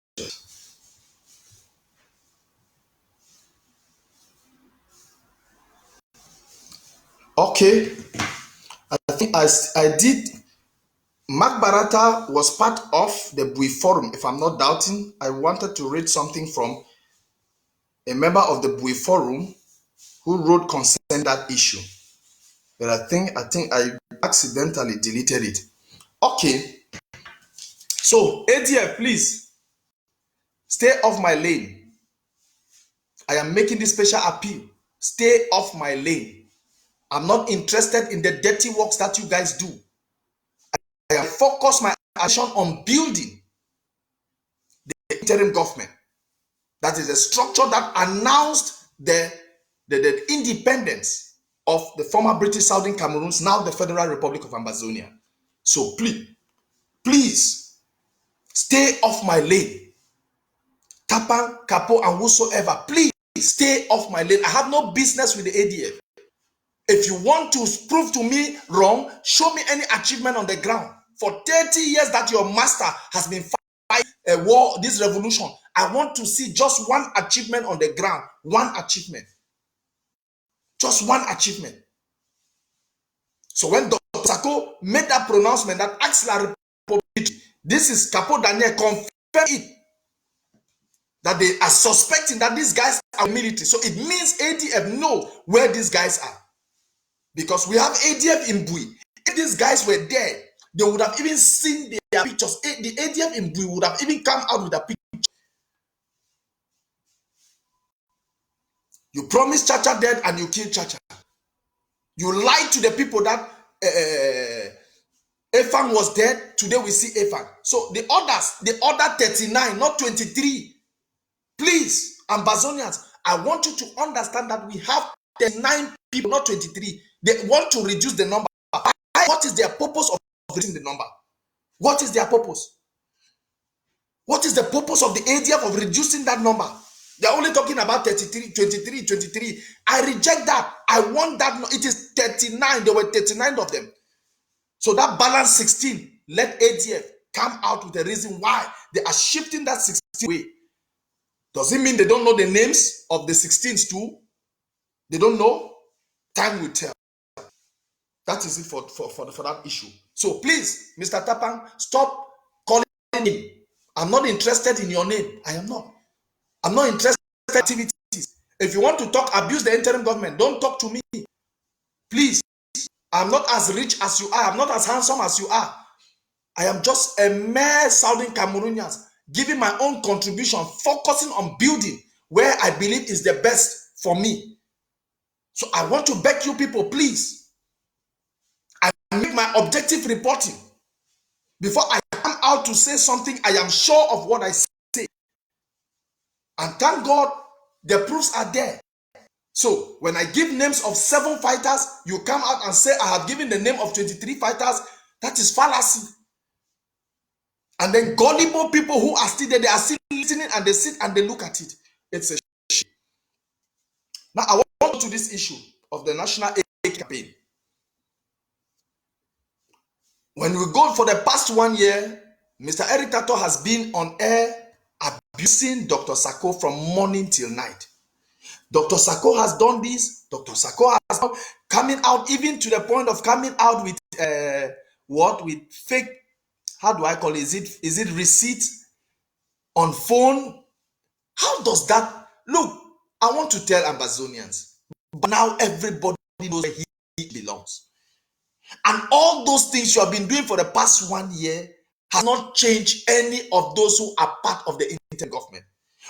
Okay. I think I did. Mark Barata was part of the Bui Forum, if I'm not doubting. I wanted to read something from a member of the Bui Forum who wrote concerning that issue. But I think I accidentally deleted it. Okay. So, ADF, please stay off my lane. I am making this special appeal. Stay off my lane. I'm not interested in the dirty works that you guys do. I am focused my attention on building the interim government. That is a structure that announced the independence of the former British Southern Cameroons, now the Federal Republic of Ambazonia. So please stay off my lane. Tapan, Capo, and whosoever, please stay off my lane. I have no business with the ADF. If you want to prove to me wrong, show me any achievement on the ground. For 30 years that your master has been fighting a war, this revolution, I want to see just one achievement on the ground. One achievement. Just one achievement. So when Dr. Sako made that pronouncement that Axla Republic, this is Capo Daniel confirmed it, that they are suspecting that these guys are military. So it means ADF know where these guys are. Because we have ADF in Bui. If these guys were there, they would have even seen their pictures. The ADF in Bui would have even come out with a picture. You promised Chacha dead and you killed Chacha. You lied to the people that Efang was dead. Today we see Efang. So the other 39, not 23. Please, Ambazonians, I want you to understand that we have 39 people, not 23. They want to reduce the number. What is their purpose of reducing the number? What is their purpose? What is the purpose of the ADF of reducing that number? They're only talking about 33, 23, 23. I reject that. I want that. It is 39. There were 39 of them. So that balance 16. Let ADF come out with a reason why they are shifting that 16 away. Does it mean they don't know the names of the 16s too? They don't know? Time will tell. That is it for that issue. So please, Mr. Tapang, stop calling me. I'm not interested in your name. I am not. I'm not interested in activities. If you want to talk, abuse the interim government, don't talk to me. Please. I'm not as rich as you are. I'm not as handsome as you are. I am just a mere Southern Cameroonian giving my own contribution, focusing on building where I believe is the best for me. So I want to beg you people, please. I make my objective reporting. Before I come out to say something, I am sure of what I say. And thank God, the proofs are there. So when I give names of 7 fighters, you come out and say I have given the name of 23 fighters. That is fallacy. And then gullible people who are still there, they are still listening and they sit and they look at it. It's a shit. Now I want to this issue of the National Aid Campaign. When we go for the past 1 year, Mr. Eric Tataw has been on air abusing Dr. Sako from morning till night. Dr. Sako has done this. Dr. Sako has coming out even to the point of coming out with with fake, how do I call it? Is it receipt on phone? How does that look? I want to tell Ambazonians, but now everybody knows where he belongs. And all those things you have been doing for the past 1 year has not changed any of those who are part of the interim government.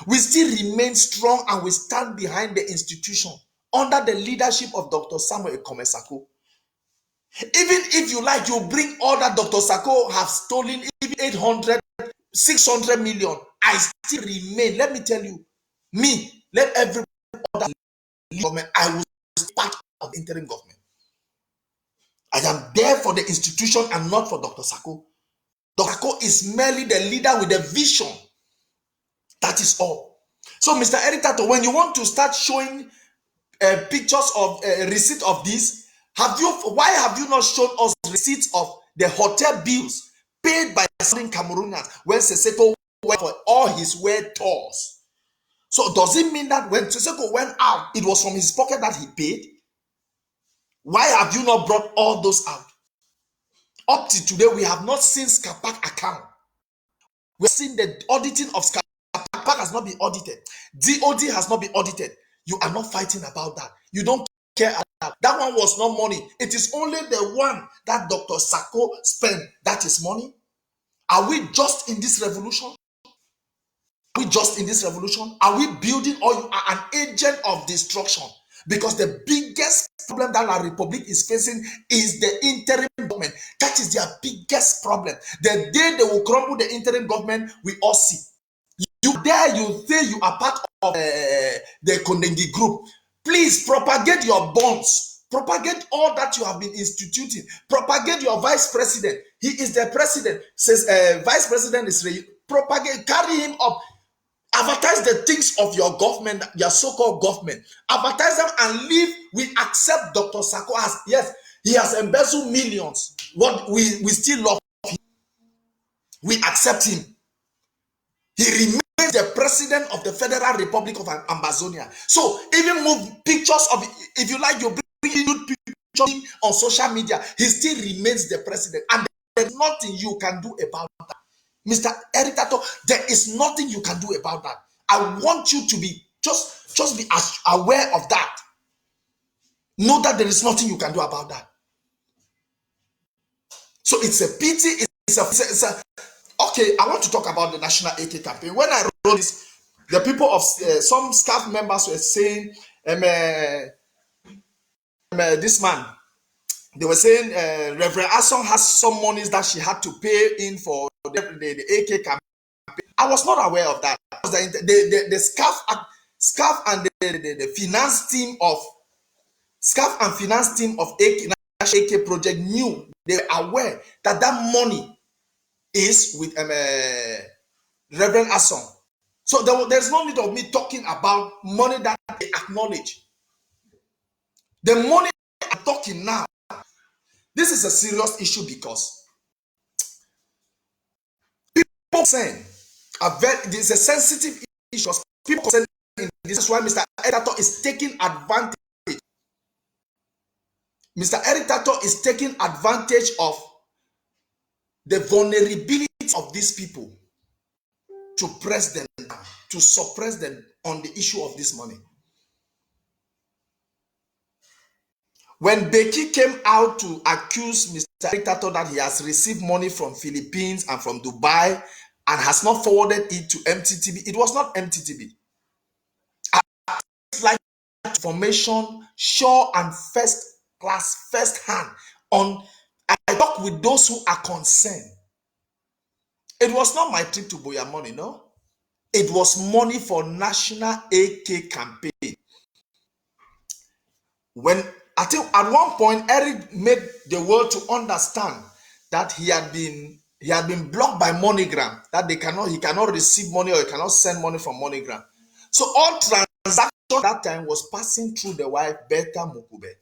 We still remain strong and we stand behind the institution under the leadership of Dr. Samuel Ekome Sako. Even if you like, you bring all that Dr. Sako have stolen, even 800, 600 million, I still remain. Let me tell you, let every other government, I will be part of the interim government. I am there for the institution and not for Dr. Sako. Dr. Sako is merely the leader with a vision. That is all. So, Mr. Eric Tataw, when you want to start showing pictures of receipt of this, why have you not shown us receipts of the hotel bills paid by Southern Cameroonians when Seseko went for all his world tours? So does it mean that when Seseko went out, it was from his pocket that he paid? Why have you not brought all those out? Up to today, we have not seen Skapak account. We have seen the auditing of Skapak. Skapak has not been audited. DOD has not been audited. You are not fighting about that. You don't care about that. That one was not money. It is only the one that Dr. Sako spent that is money. Are we just in this revolution? Are we just in this revolution? Are we building, or you are an agent of destruction? Because the biggest problem that our republic is facing is the interim government. That is their biggest problem. The day they will crumble the interim government, we all see. You say you are part of the Kondengi group. Please propagate your bonds. Propagate all that you have been instituting. Propagate your vice president. He is the president. Says vice president is propagate. Carry him up. Advertise the things of your government, your so-called government. Advertise them and leave. We accept Dr. Sako as, yes, he has embezzled millions. What we still love him. We accept him. He remains the president of the Federal Republic of Ambazonia. So even move pictures of, if you like, you bring pictures on social media, he still remains the president. And there's nothing you can do about that. Mr. Eric Tataw, there is nothing you can do about that. I want you to be just be aware of that. Know that there is nothing you can do about that. So it's a pity. Okay, I want to talk about the National AK campaign. When I wrote this, the people of some staff members were saying, this man, they were saying Reverend Asson has some monies that she had to pay in for the AK campaign. I was not aware of that. The SCAF and the finance team of SCAF and finance team of AK project knew, they were aware that that money is with Reverend Asson. So there's no need of me talking about money that they acknowledge. The money I'm talking now, this is a serious issue because people saying this is a sensitive issue. People saying this is why Mr. Eric Tataw is taking advantage. Mr. Eric Tataw is taking advantage of the vulnerability of these people to press them down, to suppress them on the issue of this money. When Becky came out to accuse Mr. Eric Tataw that he has received money from Philippines and from Dubai and has not forwarded it to MTTB, it was not MTTB. It's like information, sure and first class, first hand. I talk with those who are concerned. It was not my trip to Boya money, no. It was money for National AK campaign. When I think at one point Eric made the world to understand that he had been blocked by MoneyGram, that he cannot receive money or he cannot send money from MoneyGram. So all transactions that time was passing through the wife Bertha Mukube.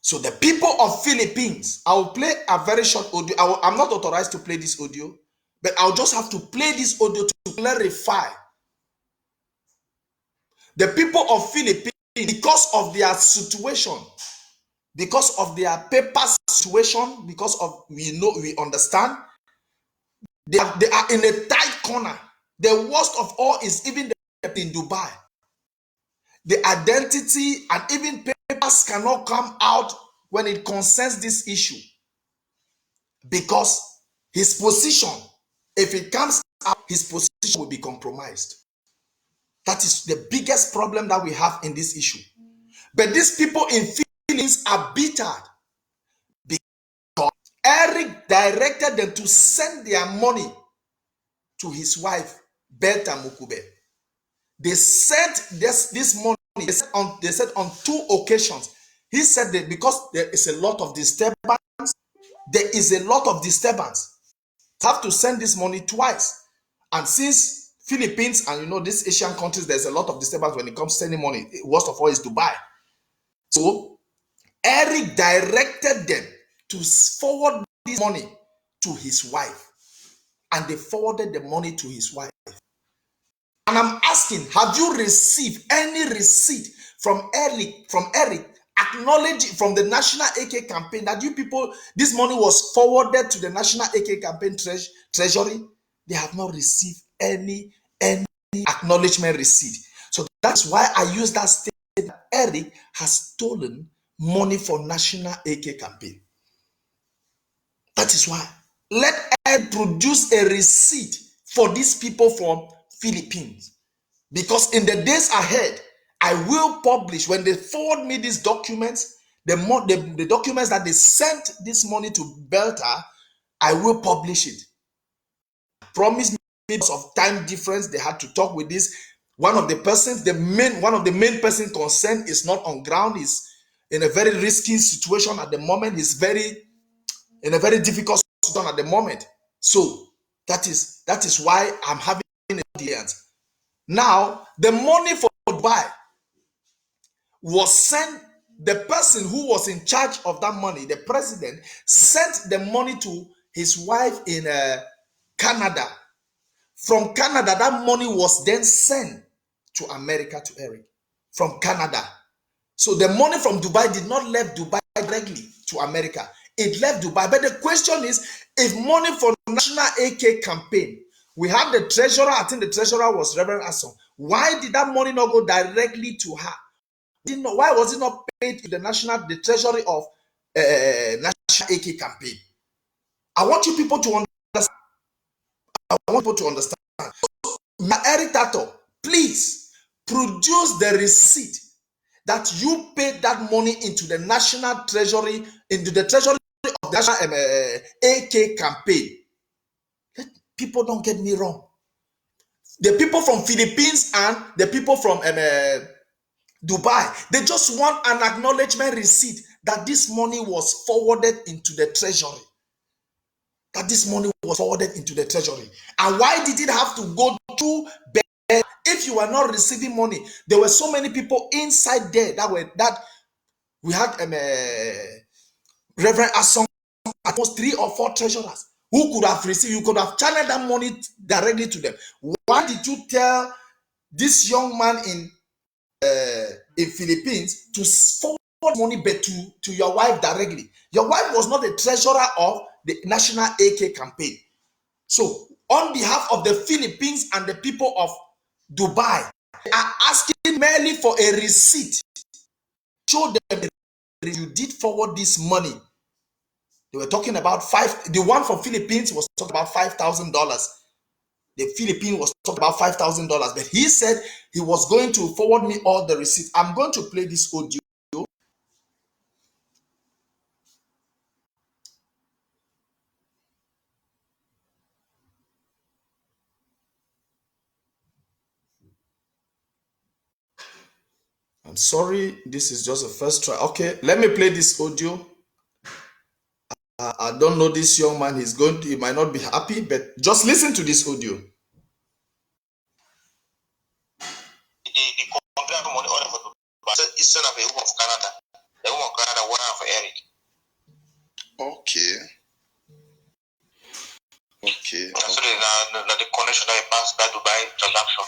So the people of Philippines, I will play a very short audio. I'm not authorized to play this audio, but I'll just have to play this audio to clarify. The people of Philippines, because of their situation, because of their paper situation, because of we understand, they are in a tight corner. The worst of all is even in Dubai. The identity and even papers cannot come out when it concerns this issue, because his position, if it comes out, his position will be compromised. That is the biggest problem that we have in this issue. But these people in Philippines are bitter because Eric directed them to send their money to his wife, Berta Mukube. They sent this money, they said on 2 occasions. He said that because there is a lot of disturbance, have to send this money twice. And since Philippines and these Asian countries, there's a lot of disturbance when it comes to sending money. Worst of all is Dubai. So Eric directed them to forward this money to his wife, and they forwarded the money to his wife. And I'm asking, have you received any receipt from Eric acknowledging from the National AK campaign that you people, this money was forwarded to the National AK campaign treasury? They have not received any acknowledgement receipt. So that's why I use that statement that Eric has stolen money for National AK campaign. That is why. Let Eric produce a receipt for these people from Philippines. Because in the days ahead, I will publish, when they forward me these documents, the documents that they sent this money to Belta, I will publish it. Promise me, because of time difference, they had to talk with this. One of the persons, one of the main person concerned is not on ground, is in a very risky situation at the moment. He's in a very difficult situation at the moment. So that is why I'm having an audience. Now, the money for Dubai was sent, the person who was in charge of that money, the president, sent the money to his wife in Canada. From Canada, that money was then sent to America, to Eric, from Canada. So the money from Dubai did not leave Dubai directly to America. It left Dubai. But the question is, if money for National AK campaign, we have the treasurer, I think the treasurer was Reverend Asson. Why did that money not go directly to her? Why was it not paid to the treasury of National AK campaign? I want you people to understand. Eric Tataw, please produce the receipt that you paid that money into the national treasury, into the treasury of the National AK campaign. People don't get me wrong. The people from Philippines and the people from Dubai, they just want an acknowledgement receipt that this money was forwarded into the treasury. That this money was forwarded into the treasury. And why did it have to go through? If you are not receiving money, there were so many people inside there that we had Reverend Asson, almost 3 or 4 treasurers who could have received. You could have channeled that money directly to them. Why did you tell this young man in Philippines to forward money back to your wife directly? Your wife was not the treasurer of the National AK campaign. So on behalf of the Philippines and the people of Dubai, they are asking merely for a receipt. Show them you did forward this money. They were talking about the one from Philippines was talking about $5,000. The Philippine was talking about $5,000, but he said he was going to forward me all the receipts. I'm going to play this audio. I'm sorry, this is just a first try. Okay, let me play this audio. I don't know this young man. He might not be happy, but just listen to this audio. It's son of a woman of Canada. The woman cried a one for Eric. Okay. Okay. So the connection that passed that Dubai transaction.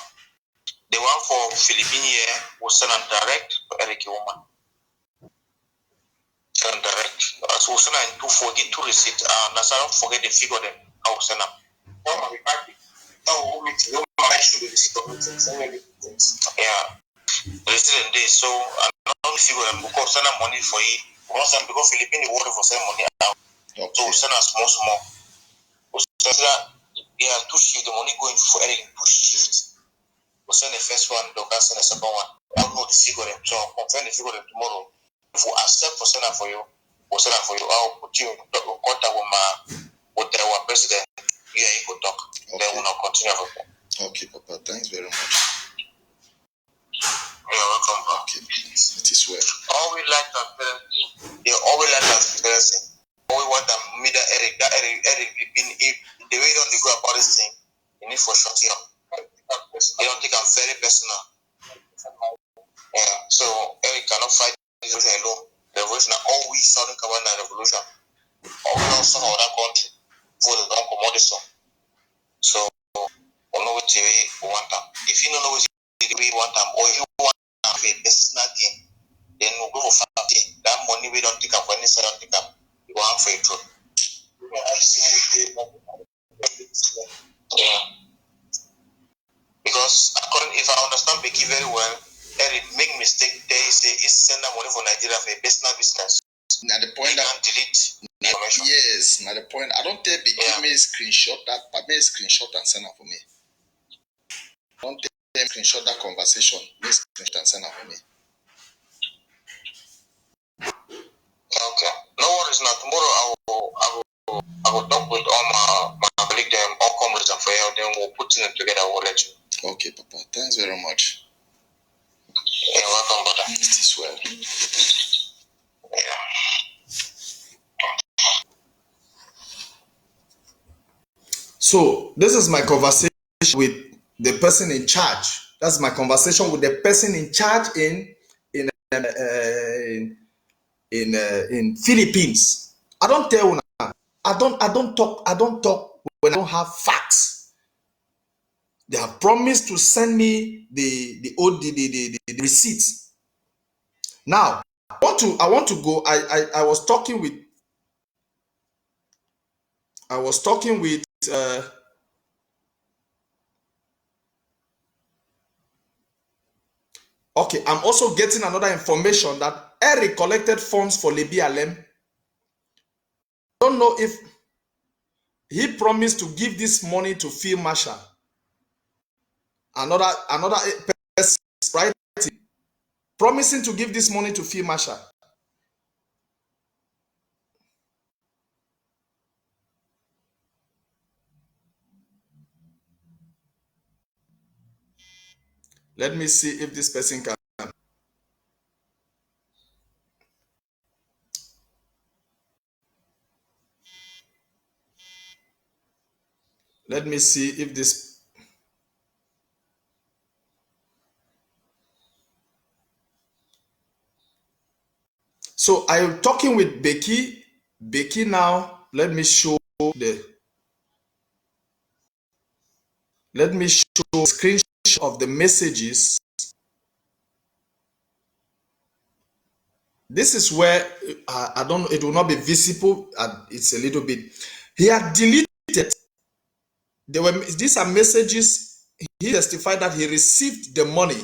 The one for Philippine year was sent on direct to Eric woman. Send direct. So send in 242 receipt. And I don't forget the figure then. I will send them. Yeah. Receipt and day. So I don't figure them because send them money for it. Once them because Philippine order for send money out. Okay. So send us small. So yeah, two shifts. The money going for Eric two shifts. We'll send the first one, they'll send the second one. I don't know the figure them. So I'll confirm the figure them tomorrow. If we accept for send for you, we'll send for you. I'll put you in contact with our president. Yeah, he could talk. Okay. Then we'll not continue from there. Okay, Papa. Thanks very much. You're welcome. Okay, it is well. All we like transparency. All we want them middle Eric. That Eric been the way they go about this thing, you need for short here. They don't think I'm very personal. Yeah. So Eric cannot fight this alone. The revolution all we Southern Carolina revolution. All we also know that country for the don't commodity so. So we know what we want them. If you don't know what we want them or you want them for a personal gain, then we'll go for 50. That money we don't take up when it's don't take up. We want for a truth. Yeah. Because if I understand Becky very well, Eric make mistake. They say he's send money for Nigeria for a business. Now the point that delete the information. Yes, now the point I don't tell Becky me screenshot that, but me screenshot and send it for me. Don't tell them screenshot that conversation. Me screenshot and send it for me. Okay. No worries. Now tomorrow I will talk with all my colleagues, them, all comrades and for you. Then we'll put them together. We'll let you. Okay, Papa. Thanks very much. You're welcome, brother. It is well. Yeah. So this is my conversation with the person in charge. That's my conversation with the person in charge in Philippines. I don't tell you now. I don't talk when I don't have facts. They have promised to send me the receipts. Now I want to go. I was talking with okay, I'm also getting another information that Eric collected funds for Libya Lem. Don't know if he promised to give this money to Field Marshal. Another person, right? Promising to give this money to Field Marshal. Let me see if this person can. Let me see if this. So I'm talking with Becky. Becky now. Let me show the screenshot of the messages. This is where I don't. It will not be visible. It's a little bit. He had deleted. These are messages. He testified that he received the money.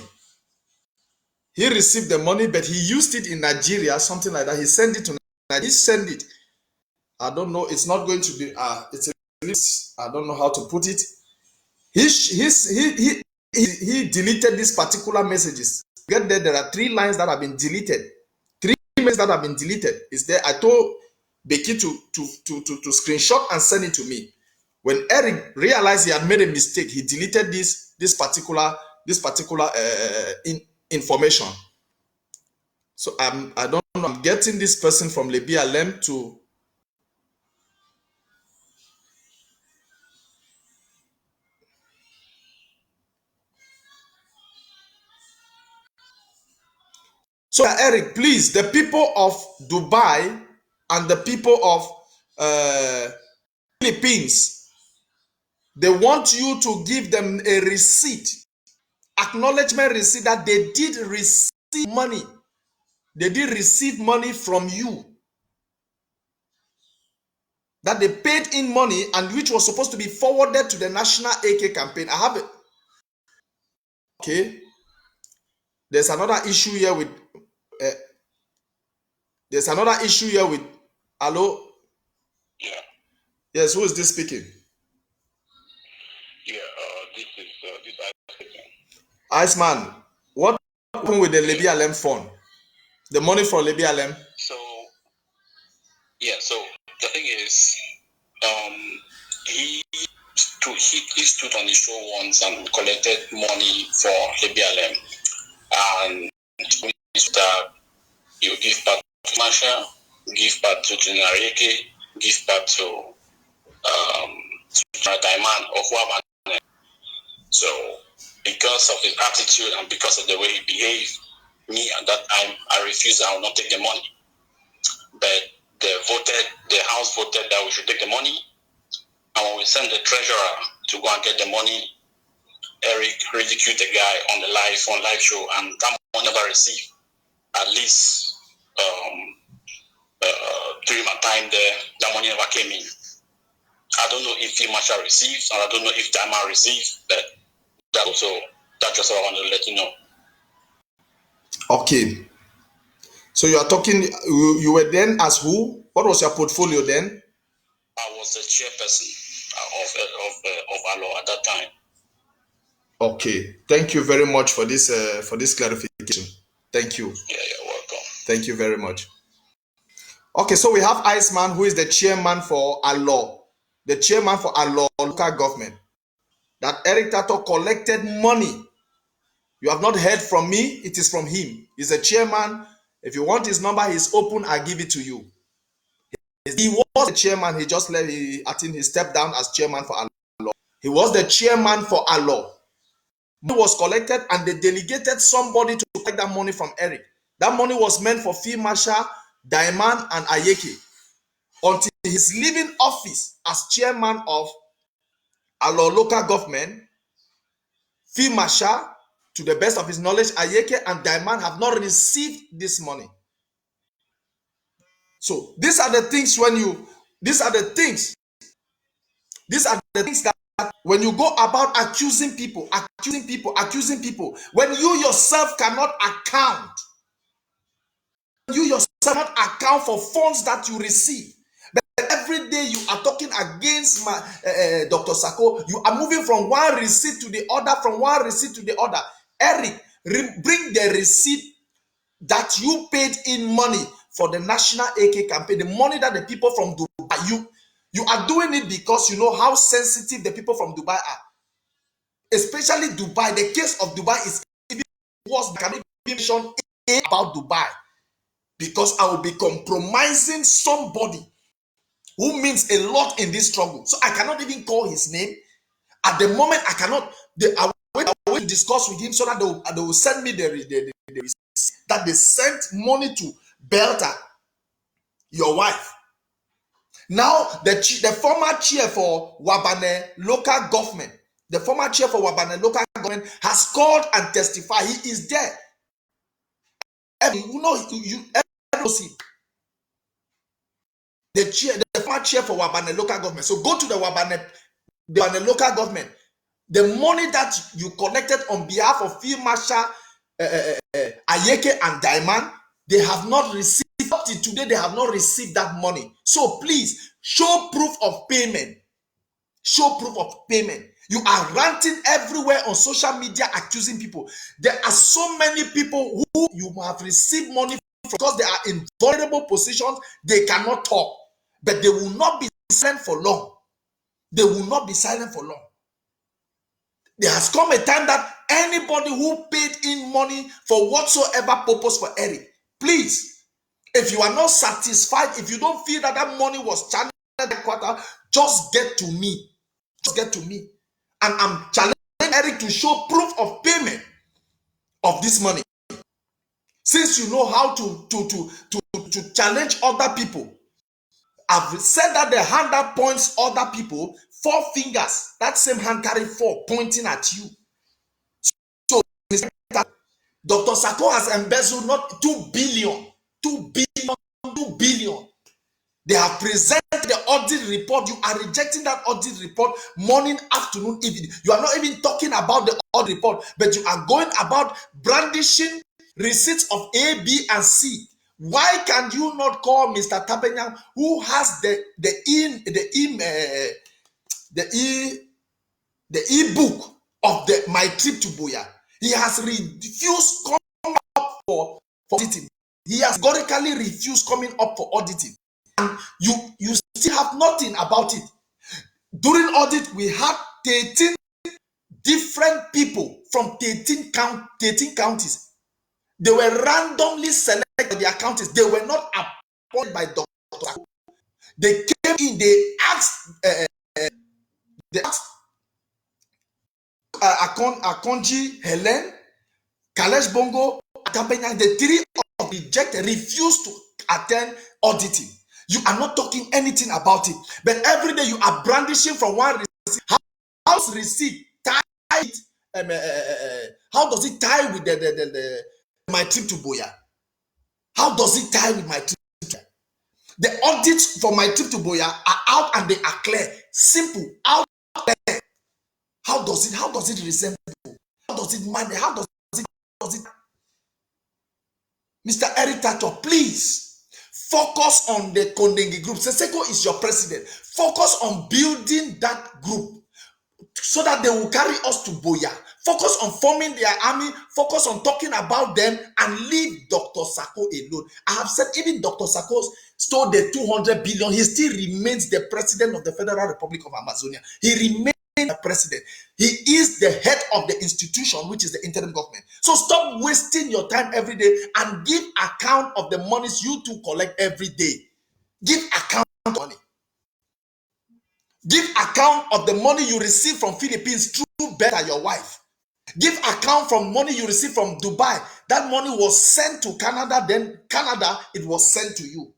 He received the money, but he used it in Nigeria, something like that. He sent it to Nigeria. He sent it. I don't know. It's not going to be. I don't know how to put it. He deleted these particular messages. Get there. There are 3 lines that have been deleted. 3 messages that have been deleted. Is there? I told Becky to screenshot and send it to me. When Eric realized he had made a mistake, he deleted this particular information. So I don't know. I'm getting this person from Libya Lem to. So Eric, please, the people of Dubai and the people of Philippines, they want you to give them a receipt, acknowledgement receipt that they did receive money. They did receive money from you. That they paid in money and which was supposed to be forwarded to the National AK campaign. I have it. Okay. There's another issue here with hello. Yeah. Yes, who is this speaking? Yeah, this Iceman, what happened with the Lebi Alem fund? The money from Lebi Alem? So the thing is, he stood on the show once and collected money for Lebi Alem, and that you give back to Masha, give back to Junarieke, give back to Diamond or whoever. So because of his attitude and because of the way he behaved, me at that time, I refused. I will not take the money. But the House voted that we should take the money. And when we sent the treasurer to go and get the money, Eric ridiculed the guy on live show, and that money never received. At least 3 months time there, that money never came in. I don't know if Masha received, and I don't know if Diamond received, but that's just what I wanted to let you know. Okay. So you are talking, you were then as who? What was your portfolio then? I was the chairperson of ALO at that time. Okay. Thank you very much for this clarification. Thank you. Yeah, you're welcome. Thank you very much. Okay, so we have Iceman, who is the chairman for ALO, the chairman for ALO local government. That Eric Tataw collected money. You have not heard from me, it is from him. He's a chairman. If you want his number, he's open, I give it to you. He was the chairman, he just left, I think he stepped down as chairman for ALO. He was the chairman for ALO. Money was collected and they delegated somebody to collect that money from Eric. That money was meant for Fee Masha, Diamond, and Ayeke. Until he's leaving office as chairman of ALO local government, Fee Masha, to the best of his knowledge, Ayeke and Diamond have not received this money. So these are the things that when you go about accusing people, when you yourself cannot account for funds that you receive. But every day you are talking against Dr. Sako. You are moving from one receipt to the other, Eric, bring the receipt that you paid in money for the National AK campaign, the money that the people from Dubai, you are doing it because you know how sensitive the people from Dubai are. Especially Dubai. The case of Dubai is even worse than mention about Dubai. Because I will be compromising somebody who means a lot in this struggle. So I cannot even call his name. At the moment, I cannot. I will discuss with him so that they will send me the that they sent money to Belta, your wife. Now, the former chair for Wabane local government, has called and testified. He is there. You know, you see the former chair for Wabane local government. So go to the Wabane local government. The money that you collected on behalf of Field Marshal Ayeke and Diamond, they have not received. Up to today, they have not received that money. So please show proof of payment. You are ranting everywhere on social media accusing people. There are so many people who you have received money from because they are in vulnerable positions. They cannot talk, but they will not be silent for long. There has come a time that anybody who paid in money for whatsoever purpose for Eric, please, if you are not satisfied, if you don't feel that that money was channeled that quarter, just get to me. And I'm challenging Eric to show proof of payment of this money. Since you know how to challenge other people, I've said that the hand that points other people, 4 fingers, that same hand carry 4 pointing at you. So Dr. Sako has embezzled not 2 billion, 2 billion, 2 billion. They have presented the audit report. You are rejecting that audit report morning, afternoon, evening. You are not even talking about the audit report, but you are going about brandishing receipts of A, B, and C. Why can you not call Mr. Tabenya, who has the e-book of my trip to Buya? He has refused coming up for auditing. He has categorically refused coming up for auditing. And you still have nothing about it. During audit, we had 13 different people from 13 counties. They were randomly selected their counties. They were not appointed by Dr. Sako. They came in, they asked Akonji, Helen, Kalesh Bongo, Akapenya, the 3 of rejected, refused to attend auditing. You are not talking anything about it. But every day you are brandishing from one receipt. How's receipt tied? How does it tie with my trip to Buya? How does it tie with my trip to Buya? The audits for my trip to Buya are out and they are clear. Simple. Out clear. How does it resemble? How does it manage? How does it? Mr. Eric Tataw, please. Focus on the Kondengi group. Seseko is your president. Focus on building that group so that they will carry us to Buya. Focus on forming their army. Focus on talking about them and leave Dr. Sako alone. I have said even Dr. Sako stole the 200 billion. He still remains the president of the Federal Republic of Ambazonia. He remains the president. He is the head of the institution, which is the interim government. So stop wasting your time every day and give account of the monies you two collect every day. Give account of money. Give account of the money you receive from Philippines through Beta, your wife. Give account from money you receive from Dubai. That money was sent to Canada, then Canada, it was sent to you.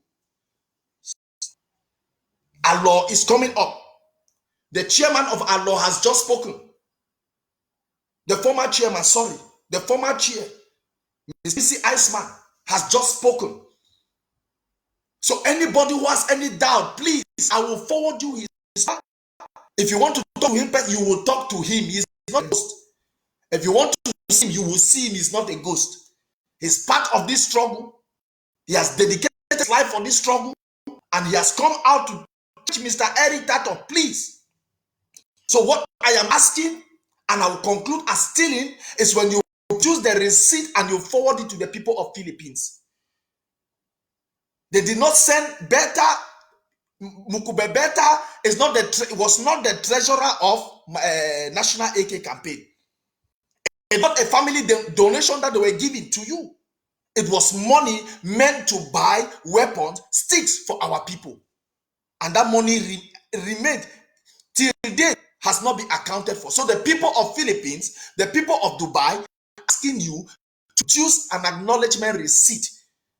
Our law is coming up. The chairman of our law has just spoken. The former chairman, the former chair, Mr. Iceman, has just spoken. So anybody who has any doubt, please, I will forward you his. If you want to talk to him, you will talk to him. He's not a ghost. If you want to see him, you will see him. He's not a ghost. He's part of this struggle. He has dedicated his life for this struggle, and he has come out to teach Mr. Eric Tataw, please. So what I am asking, and I will conclude as stealing, is when you choose the receipt and you forward it to the people of Philippines. They did not send Beta. Mukube Beta was not the treasurer of National AK campaign. It's not a family donation that they were giving to you. It was money meant to buy weapons, sticks for our people. And that money remained till date, has not been accounted for. So the people of Philippines, the people of Dubai, asking you to choose an acknowledgement receipt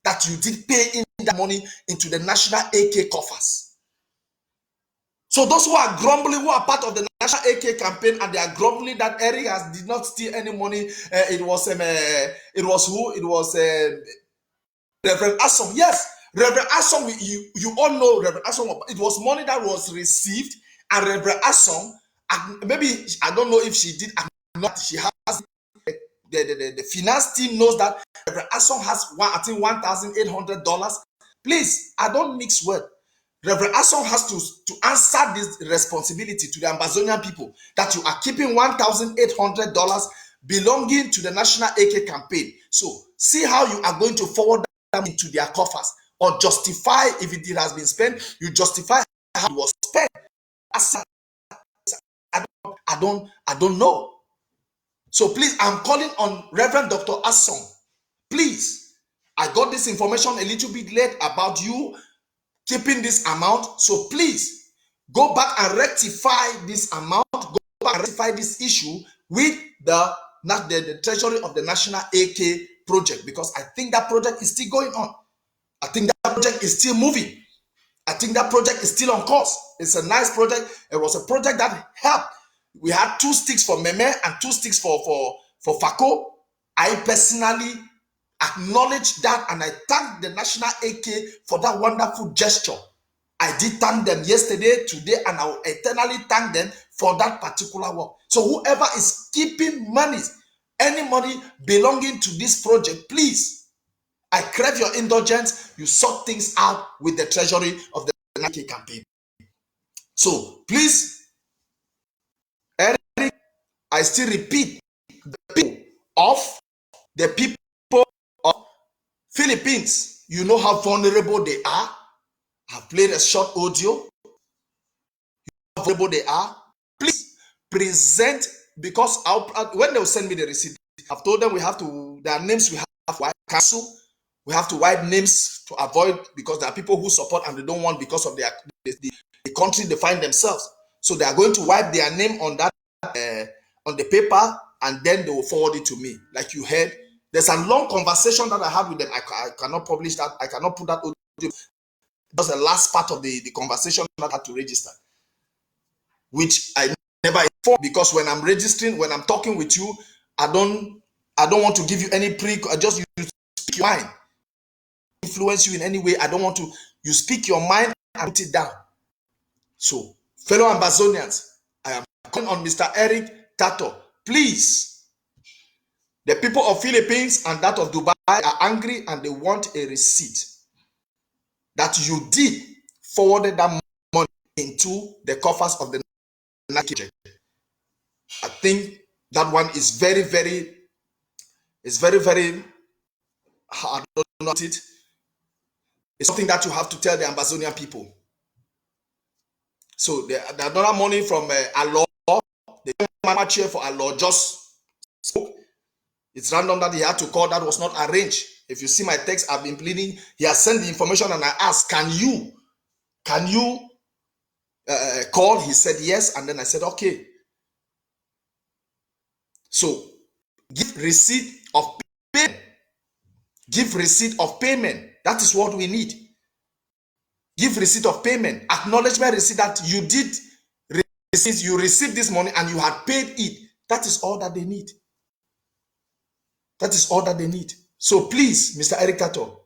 that you did pay in that money into the National AK coffers. So those who are grumbling, who are part of the National AK campaign, and they are grumbling that Eric did not steal any money. It was Reverend Assom. Yes, Reverend Assom. You all know Reverend Assom. It was money that was received, and Reverend Assom. Maybe I don't know if she did. Not she has the finance team knows that Reverend Assom has $1,800. Please, I don't mix words. Reverend Assom has to answer this responsibility to the Ambazonian people that you are keeping $1,800 belonging to the National AK campaign. So see how you are going to forward them into their coffers, or justify if it has been spent. You justify how it was spent. I don't know. So please, I'm calling on Reverend Dr. Assom. Please, I got this information a little bit late about you keeping this amount. So please go back and rectify this amount. Go back and rectify this issue with the treasury of the National AK project, because I think that project is still going on. I think that project is still moving. I think that project is still on course. It's a nice project. It was a project that helped. We had 2 sticks for Meme and 2 sticks for Fako. I personally acknowledge that, and I thank the National AK for that wonderful gesture. I did thank them yesterday, today, and I will eternally thank them for that particular work. So whoever is keeping money, any money belonging to this project, please, I crave your indulgence. You sort things out with the treasury of the Nike campaign. So please, Eric, I still repeat, the people of Philippines, you know how vulnerable they are. I've played a short audio. You know how vulnerable they are. Please present, because when they'll send me the receipt, I've told them we have to, their names we have to wipe, cancel. We have to wipe names to avoid, because there are people who support and they don't want because of the country they find themselves. So they are going to wipe their name on that on the paper, and then they will forward it to me. Like you heard, there's a long conversation that I had with them. I cannot publish that. I cannot put that audio. That's the last part of the conversation that I had to register, which I never informed, because when I'm registering, when I'm talking with you, I don't want to give you any I just you speak your mind, influence you in any way. I don't want to. You speak your mind and put it down. So, fellow Ambazonians, I am calling on Mr. Eric Tataw. Please, the people of Philippines and that of Dubai are angry, and they want a receipt that you did forwarded that money into the coffers of the Nike. I think that one is very, very hard. I don't know it. It's something that you have to tell the Ambazonian people. So the another money from Allah, the man chair for Allah just spoke. It's random that he had to call. That was not arranged. If you see my text, I've been pleading. He has sent the information, and I asked, can you call? He said yes, and then I said okay. So give receipt of payment. Give receipt of payment. That is what we need. Give receipt of payment. Acknowledgement receipt that you did receive, you received this money and you had paid it. That is all that they need. That is all that they need. So please, Mr. Eric Tataw,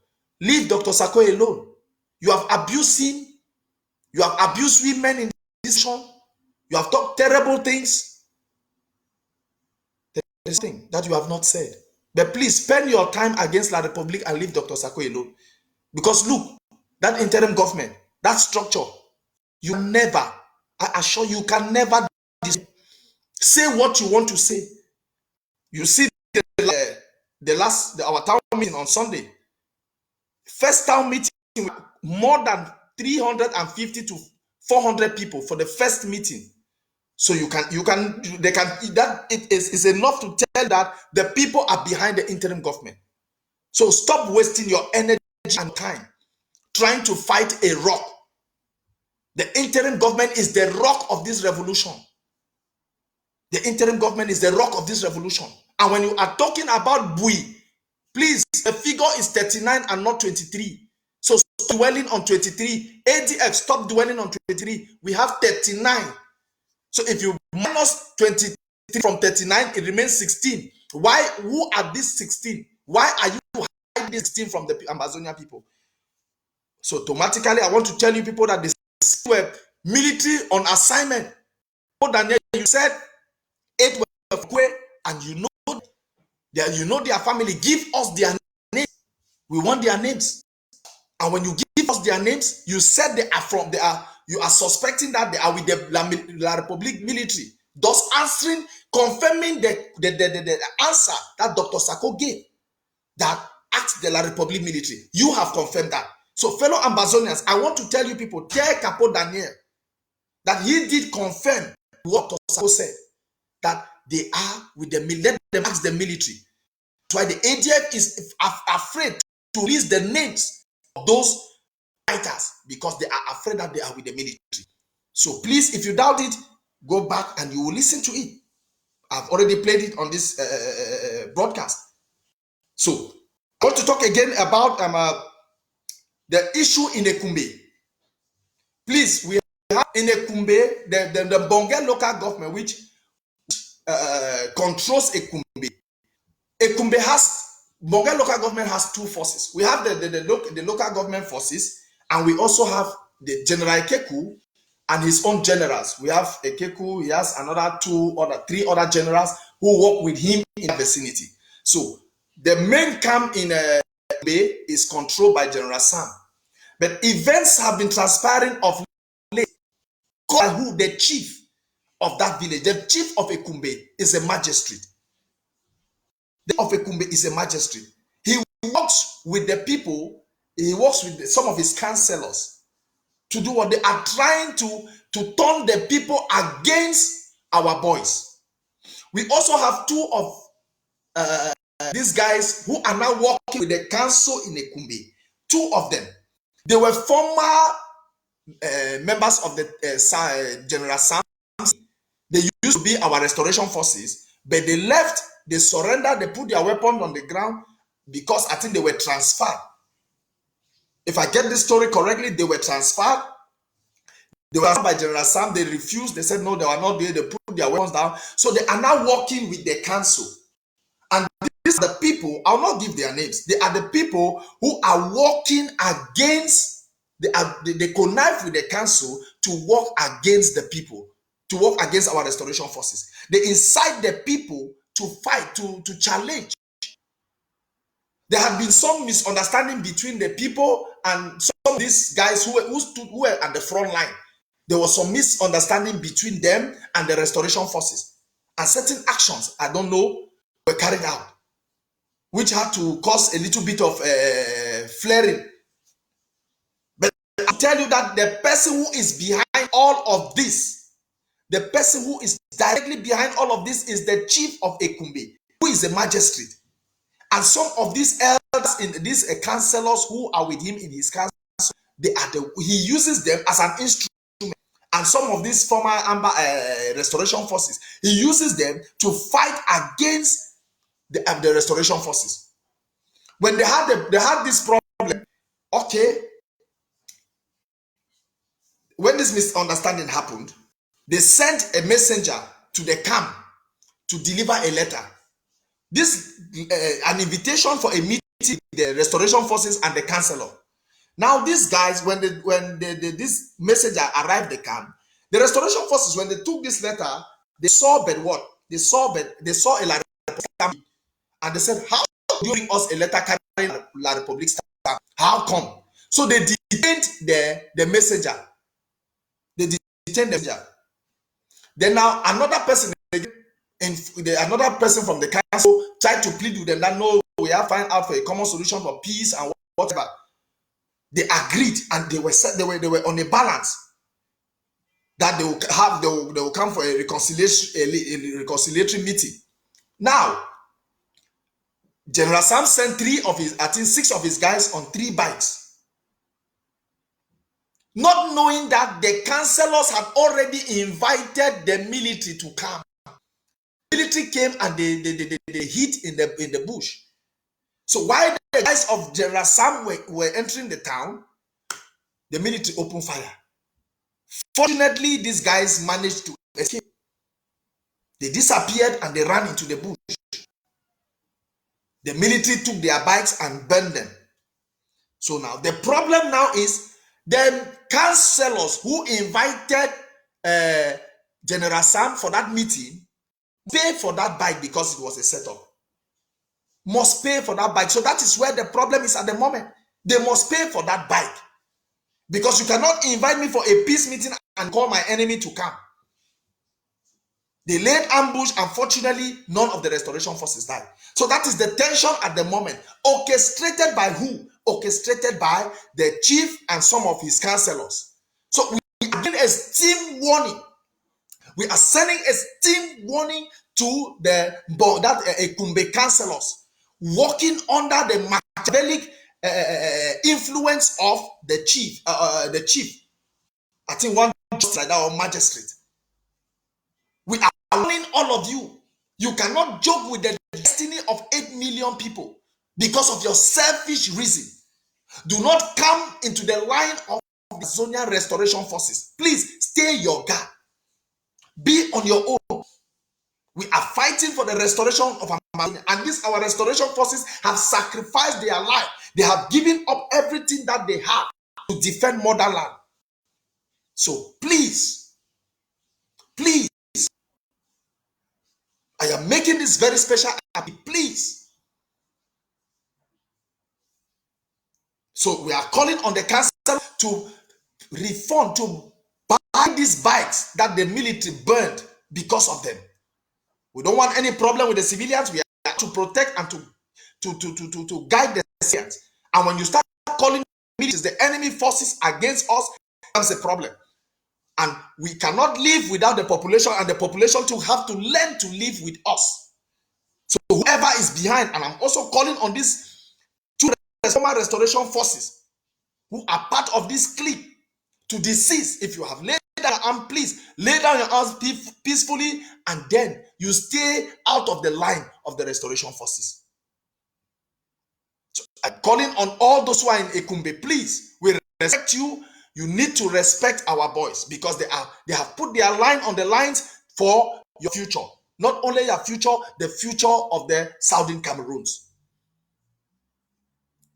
leave Dr. Sako alone. You have abused him. You have abused women in this show. You have talked terrible things. There is thing that you have not said. But please spend your time against La Republique and leave Dr. Sako alone. Because look, that interim government, that structure, you never, I assure you, can never say what you want to say. You see our town meeting on Sunday. First town meeting, more than 350 to 400 people for the first meeting. So that it is enough to tell that the people are behind the interim government. So stop wasting your energy and time trying to fight a rock. The interim government is the rock of this revolution. The interim government is the rock of this revolution. And when you are talking about Bui, please, the figure is 39 and not 23. So stop dwelling on 23. ADF, stop dwelling on 23. We have 39. So if you minus 23 from 39, it remains 16. Why? Who are these 16? Why are you hiding this 16 from the Ambazonian people? So automatically, I want to tell you people that this were military on assignment. Daniel, you said 8 were away, and you know their family. Give us their names. We want their names. And when you give us their names, you said you are suspecting that they are with the La Republique military. Thus confirming the answer that Dr. Sako gave, that asked the La Republique military. You have confirmed that. So fellow Ambazonians, I want to tell you people, tell Capo Daniel that he did confirm what Dr. Sako said, that they are with the military. Let them ask the military. That's why the ADF is afraid to release the names of those fighters, because they are afraid that they are with the military. So please, if you doubt it, go back and you will listen to it. I've already played it on this broadcast. So I want to talk again about the issue in Ekumbe. Please, we have in Ekumbe, the Mbonge local government, which controls Ekumbe. Ekumbe has, Mbonge local government has two forces. We have the local government forces, and we also have the General Keku and his own generals. We have Keku, he has another three other generals who work with him in the vicinity. So the main camp in Ekumbe is controlled by General Sam. But events have been transpiring of late. Who the chief of that village, the chief of Ekumbe is a magistrate. The chief of Ekumbe is a magistrate. He works with the people, he works with some of his councillors to do what they are trying to turn the people against our boys. We also have two of these guys who are now working with the council in Ekumbe. Two of them. They were former members of the General Sam. They used to be our restoration forces, but they left, they surrendered, they put their weapons on the ground because I think they were transferred. If I get this story correctly, they were transferred. They were by General Sam. They refused. They said no, they were not there. They put their weapons down. So they are now working with the council. And these are the people, I'll not give their names. They are the people who are working against, they connive with the council to work against the people, to work against our restoration forces. They incite the people to fight, to challenge. There had been some misunderstanding between the people and some of these guys who were at the front line. There was some misunderstanding between them and the restoration forces. And certain actions, I don't know, were carried out, which had to cause a little bit of flaring. But I'll tell you that the person who is behind all of this, the person who is directly behind all of this is the chief of Ekumbe, who is a magistrate. And some of these elders in these councillors who are with him in his council, he uses them as an instrument. And some of these former restoration forces, he uses them to fight against the restoration forces. When they had this problem, okay, when this misunderstanding happened, they sent a messenger to the camp to deliver a letter. This an invitation for a meeting with the restoration forces and the councillor. Now these guys, when this messenger arrived at the camp, the restoration forces, when they took this letter, they saw but what? They saw a La Republique, and they said, how do you bring us a letter carrying La Republique stamp? How come? So they detained the messenger. They detained the messenger. Then now another person from the council tried to plead with them that no, we have to find out for a common solution for peace and whatever. They agreed, and they were on a balance that they will come for a reconciliatory meeting. Now, General Sam sent 6 of his guys on 3 bikes, not knowing that the councillors had already invited the military to come. The military came and they hid in the bush. So while the guys of General Sam were entering the town, the military opened fire. Fortunately, these guys managed to escape. They disappeared and they ran into the bush. The military took their bikes and burned them. So now the problem now is the councillors who invited General Sam for that meeting pay for that bike because it was a setup. Must pay for that bike. So that is where the problem is at the moment. They must pay for that bike. Because you cannot invite me for a peace meeting and call my enemy to come. They laid ambush, and fortunately, none of the restoration forces died. So that is the tension at the moment. Orchestrated by who? Orchestrated by the chief and some of his councillors. So we are giving a steam warning. We are sending a steam warning to the Ekumbe councillors working under the Machiavellic influence of the chief. I think one just like that, or magistrate. We are warning all of you. You cannot joke with the destiny of 8 million people. because of your selfish reason. Do not come into the line of Ambazonia restoration forces. Please stay your guard. Be on your own. We are fighting for the restoration of Ambazonia, and these our restoration forces have sacrificed their life. They have given up everything that they have to defend motherland. So please, please, I am making this very special appeal. Please. So we are calling on the council to refund, to buy these bikes that the military burned because of them. We don't want any problem with the civilians. We are to protect and to guide the civilians. And when you start calling the enemy forces against us, that's a problem. And we cannot live without the population, and the population to have to learn to live with us. So whoever is behind, and I'm also calling on these two restoration forces who are part of this clique to desist. If you have laid down your arm, please lay down your arms peacefully, and then you stay out of the line of the restoration forces. So I'm calling on all those who are in Ekumbe, please, we respect you. You need to respect our boys, because they have put their line on the lines for your future. Not only your future, the future of the Southern Cameroons.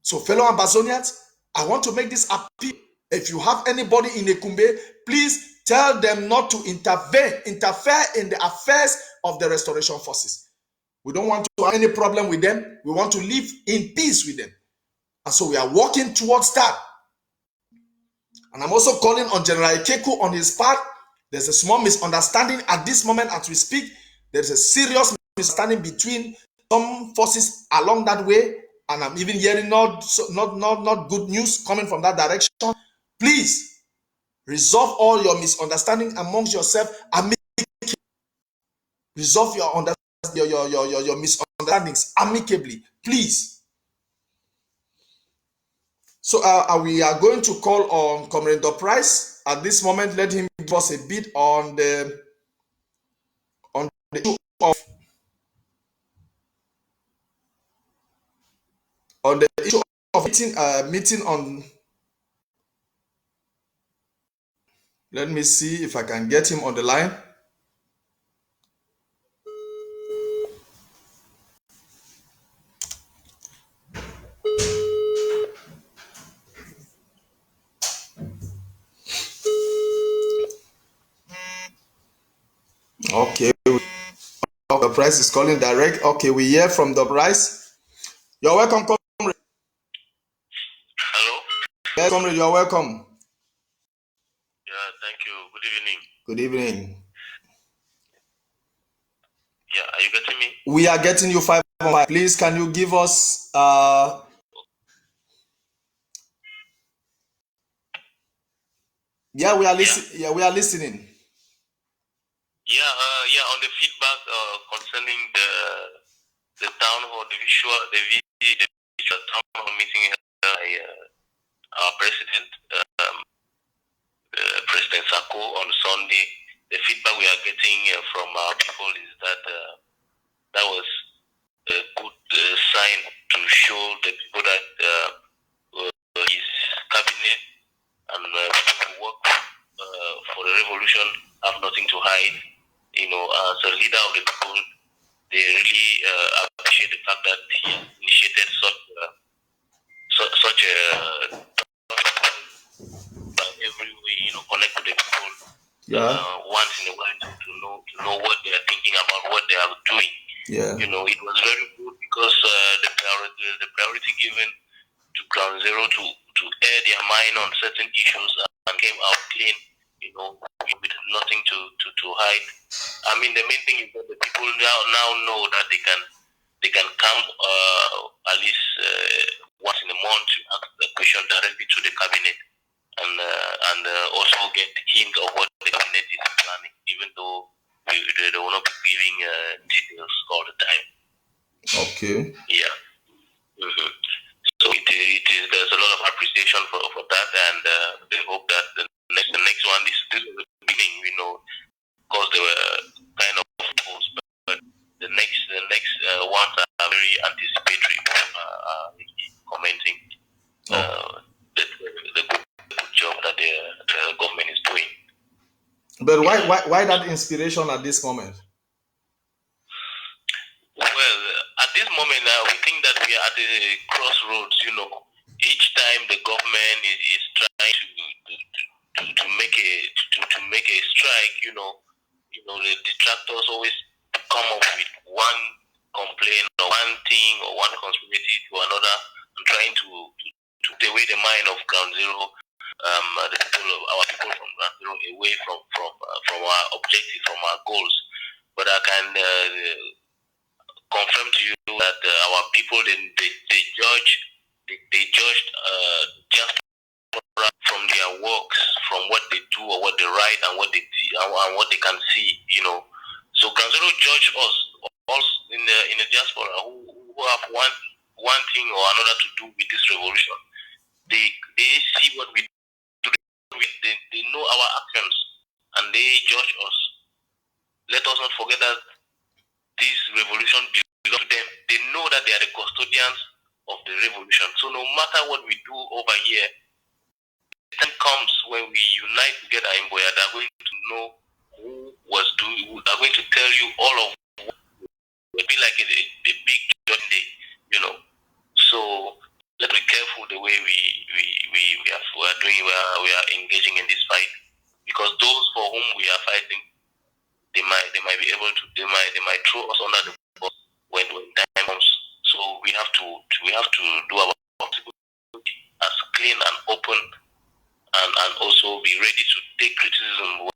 So fellow Ambazonians, I want to make this appeal. If you have anybody in Ekumbe, please tell them not to interfere in the affairs of the restoration forces. We don't want to have any problem with them. We want to live in peace with them. And so we are working towards that. And I'm also calling on General Ikeku on his part. There's a small misunderstanding at this moment as we speak. There's a serious misunderstanding between some forces along that way. And I'm even hearing not good news coming from that direction. Please resolve all your misunderstanding amongst yourself. Resolve your misunderstandings amicably, please. So we are going to call on Comrade Price at this moment. Let him give us a bit on the issue of meeting on. Let me see if I can get him on the line. Okay, the Price is calling direct. Okay, we hear from the Price. You're welcome, Comrade. Hello? Yes, Comrade, you're welcome. Yeah, thank you. Good evening. Good evening. Yeah, are you getting me? We are getting you 5 on 5. Please, can you give us Yeah, we are listening. Yeah, we are listening. Yeah, on the feedback concerning the town hall, the visual town hall meeting by our president, President Sako, on Sunday. The feedback we are getting from our people is that that was a good sign to show the people that his cabinet and people who work for the revolution have nothing to hide. You know, as a leader of the people, they really appreciate the fact that he initiated such a by every way, you know, connect with the people. Once in a while to know what they are thinking about, what they are doing. Yeah. You know, it was very good because the priority given to Ground Zero to air their mind on certain issues and came out clean, you know, with nothing to hide. I mean, the main thing is that the people now know that they can come at least once in a month to ask the question directly to the cabinet and also get hint of what the cabinet is planning, even though they will not be giving details all the time. Okay. Yeah. Mm-hmm. So it is. There's a lot of appreciation for that, and they hope that the next one is still the beginning. You know, because they were kind of opposed, but the next ones are very anticipatory. But why that inspiration at this moment? Well, at this moment now, we think that we are at a crossroads. Each time the government is trying to make a strike. The detractors always come up with one complaint or one thing or one conspiracy to another, and trying to take away the mind of Ground Zero, our people from Ground Zero, away from our objective, from our goals. But I can confirm to you that our people they judged just from their works, from what they do or what they write and what they can see. So Ground Zero judge us all in the diaspora who have one thing or another to do with this revolution. They see what we do. They know our actions and they judge us. Let us not forget that this revolution belongs to them. They know that they are the custodians of the revolution. So no matter what we do over here, the time comes when we unite together in Mbonge, they are going to know who are going to tell you all of what will be like a big journey, So let's be careful the way we are engaging in this fight, because those for whom we are fighting, they might be able to they might throw us under the bus when time comes. So we have to do our possible as clean and open, and also be ready to take criticism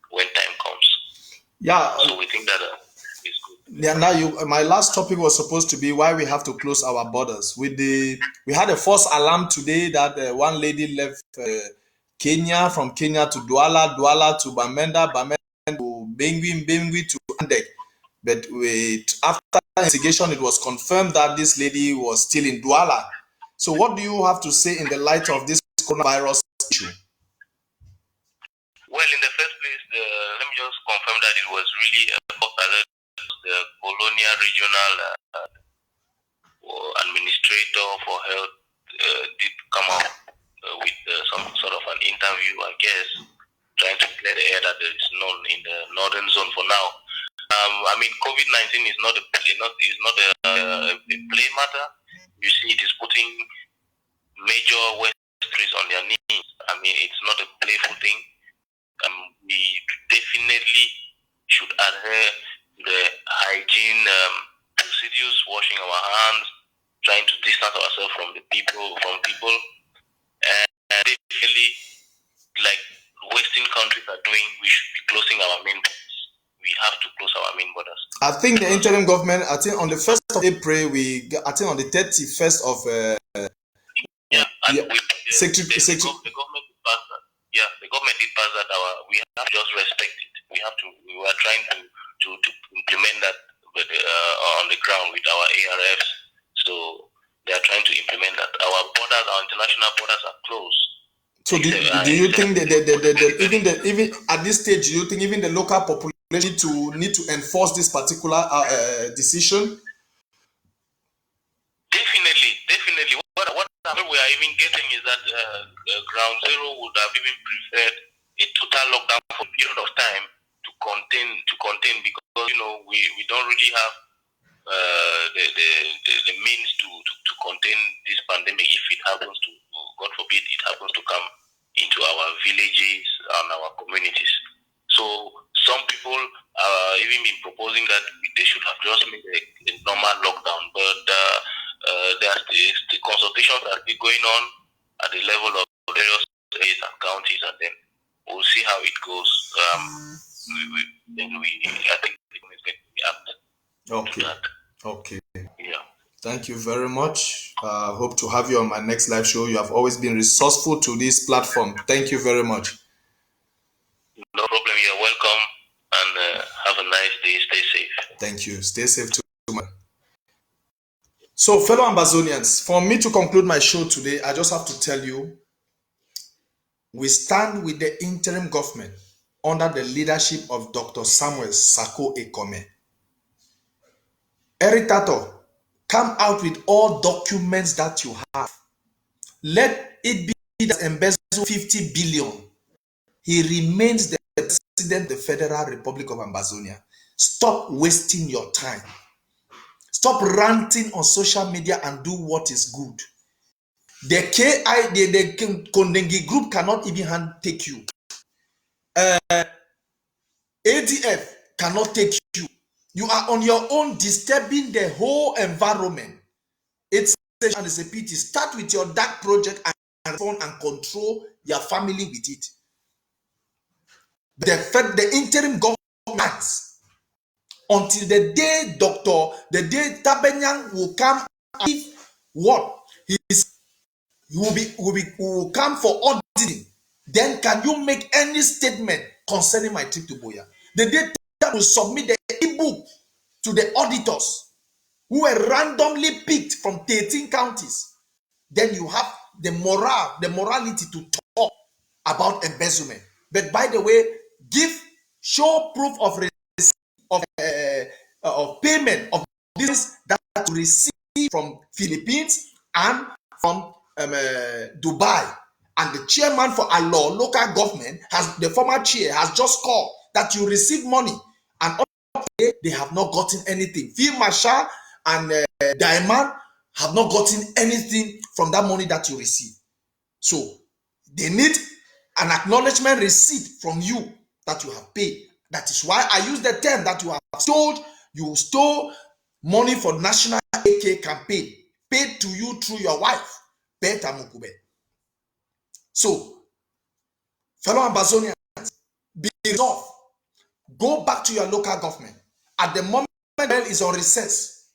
when time comes. Yeah. So we think that is good. Yeah. Now, my last topic was supposed to be why we have to close our borders. We had a false alarm today that one lady left Kenya, from Kenya to Douala to Bamenda to Bengui to Andek. But after investigation, it was confirmed that this lady was still in Douala. So what do you have to say in the light of this coronavirus issue? Well, in the first place, let me just confirm that it was really a false alert. The Colonial Regional Administrator for Health did come out with some sort of an interview, I guess, trying to clear the air that there is none in the northern zone for now. COVID-19 is not a play matter. You see, it is putting major West countries on their knees. It's not a playful thing. We definitely should adhere to the hygiene procedures, washing our hands, trying to distance ourselves from people, and definitely, like Western countries are doing, we should be closing our main borders. We have to close our main borders. I think the interim government, on the 1st of April, on the 31st of the government passed that. Yeah, the government did pass that. We have to just respect it. We are trying to implement that on the ground with our ARFs. So they are trying to implement that. Our international borders are closed. So do you think that even at this stage, do you think even the local population need to enforce this particular decision? Definitely. What we are even getting is that Ground Zero would have even preferred a total lockdown for a period of time to contain because we don't really have the means to contain this pandemic if it happens to, God forbid, it happens to come into our villages and our communities. So some people are even been proposing that they should have just made a normal lockdown, but the consultations are still going on at the level of various states and counties, and then we'll see how it goes. I think the government is going to react. Okay. Yeah. Thank you very much. Hope to have you on my next live show. You have always been resourceful to this platform. Thank you very much. No problem. You're welcome, and have a nice day. Stay safe. Thank you. Stay safe too, man. So, fellow Ambazonians, for me to conclude my show today, I just have to tell you, we stand with the interim government under the leadership of Dr. Samuel Sako Ekome. Eric Tataw, come out with all documents that you have. Let it be that embezzle 50 billion. He remains the President of the Federal Republic of Ambazonia, stop wasting your time. Stop ranting on social media and do what is good. The Kondengi group cannot even take you. ADF cannot take you. You are on your own, disturbing the whole environment. It's a pity. Start with your dark project and control your family with it. The interim government, until the day Tabenyang will come, if what he will come for auditing, then can you make any statement concerning my trip to Boya? The day that will submit the e-book to the auditors who were randomly picked from 13 counties, then you have the morality to talk about embezzlement. But by the way, show proof of payment of this that you receive from Philippines and from Dubai. And the chairman for Allah local government the former chair has just called that you receive money, and they have not gotten anything. Field Marshal and Diamond have not gotten anything from that money that you receive. So they need an acknowledgement receipt from you that you have paid. That is why I use the term that you stole money for National AK campaign, paid to you through your wife, Beta Mukube. So, fellow Ambazonians, be resolved. Go back to your local government. At the moment, is on recess,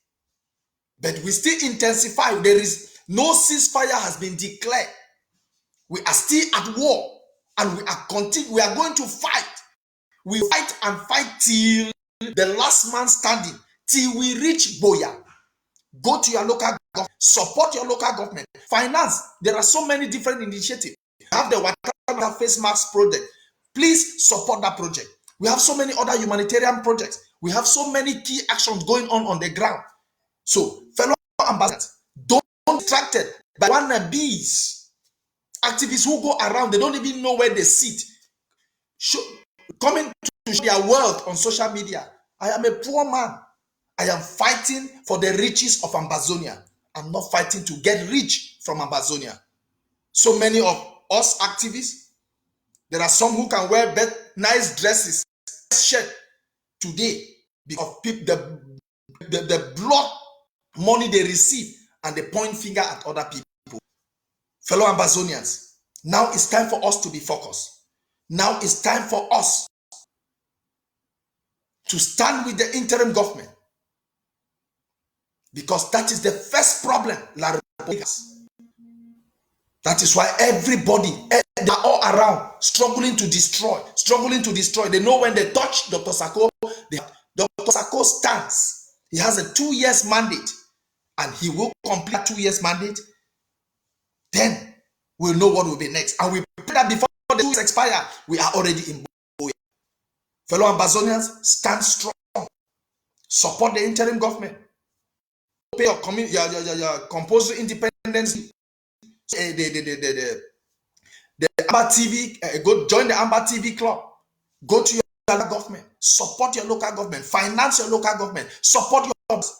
but we still intensify. There is no ceasefire has been declared. We are still at war, and we are going to fight. We fight and fight till the last man standing, till we reach Boya. Go to your local government, support your local government, finance. There are so many different initiatives. We have the Water Face Mask project. Please support that project. We have so many other humanitarian projects. We have so many key actions going on the ground. So, fellow ambassadors, don't be distracted by wannabes, activists who go around. They don't even know where they sit. Coming to show their wealth on social media. I am a poor man. I am fighting for the riches of Ambazonia. I'm not fighting to get rich from Ambazonia. So many of us activists, there are some who can wear nice dresses, shirt today because the blood money they receive and they point finger at other people. Fellow Ambazonians, now it's time for us to be focused. Now it's time for us to stand with the interim government, because that is the first problem La Republica has. That is why everybody, they are all around, struggling to destroy. They know when they touch Dr. Sako, Dr. Sako stands. He has a 2 years mandate, and he will complete 2 years mandate. Then we'll know what will be next. And we pray that before the 2 years expire, we are already in Boya. Fellow Ambazonians, stand strong. Support the interim government. Pay your compulsory independence. The Amber TV, go join the Amber TV club. Go to your local government. Support your local government. Finance your local government. Support your jobs.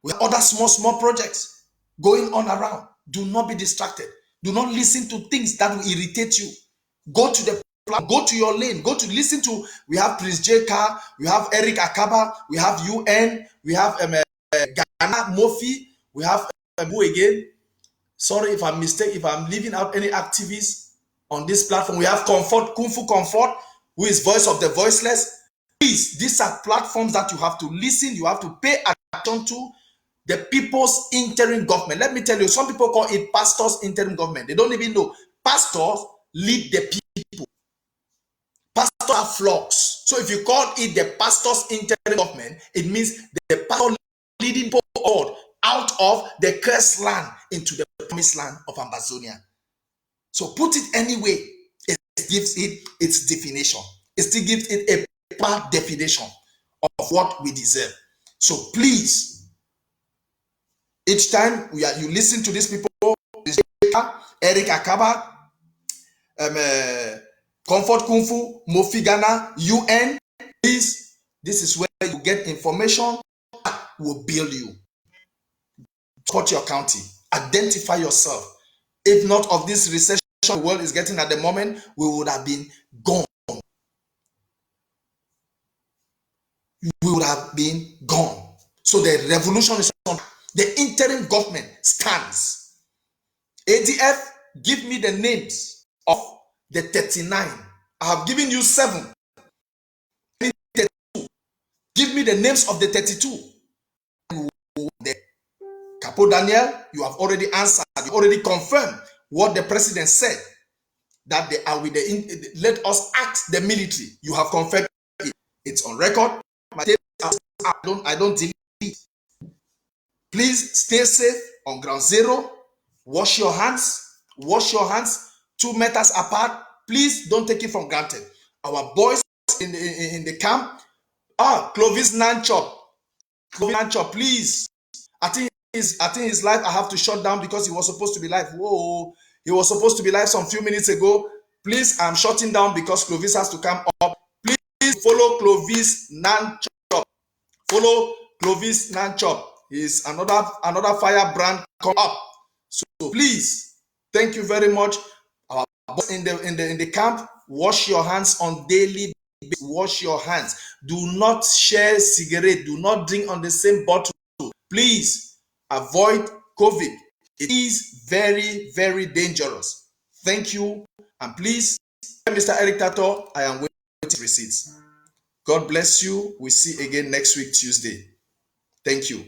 We have other small projects going on around. Do not be distracted. Do not listen to things that will irritate you. Go to the plan. Go to your lane. Go to listen to. We have Prince J. Carr. We have Eric Akaba. We have UN. We have Ghana Mofi. We have who again? Sorry if I'm mistaken, if I'm leaving out any activists on this platform. We have Kung Fu Comfort, who is voice of the voiceless. Please, these are platforms that you have to listen, you have to pay attention to. The people's interim government. Let me tell you, some people call it pastors' interim government. They don't even know. Pastors lead the people. Pastors are flocks. So if you call it the pastors' interim government, it means the pastor leading people out of the cursed land into the promised land of Ambazonia. So put it anyway, it gives it its definition. It still gives it a proper definition of what we deserve. So please, each time you listen to these people, Eric Akaba, Comfort Kung Fu, Mofi Ghana, UN. Please, this is where you get information that will build you. Support your county. Identify yourself. If not of this recession the world is getting at the moment, we would have been gone. We would have been gone. So the revolution is on. The interim government stands. ADF, give me the names of the 39. I have given you 7. Give me the names of the 32. Capo Daniel, you have already answered. You already confirmed what the president said. That they are with the let us act the military. You have confirmed it. It's on record. I don't delete. Please stay safe on ground zero. Wash your hands. Wash your hands 2 meters apart. Please don't take it for granted. Our boys in the camp. Clovis Nanchop. Clovis Nanchop, please. I think his live I have to shut down because he was supposed to be live. Whoa. He was supposed to be live some few minutes ago. Please, I'm shutting down because Clovis has to come up. Please follow Clovis Nanchop. Follow Clovis Nanchop. He's another firebrand come up. So please, thank you very much. Our boss in the camp, wash your hands on daily basis. Wash your hands. Do not share cigarette. Do not drink on the same bottle. Please avoid COVID. It is very, very dangerous. Thank you. And please, Mr. Eric Tataw, I am waiting receipts. God bless you. We see again next week, Tuesday. Thank you.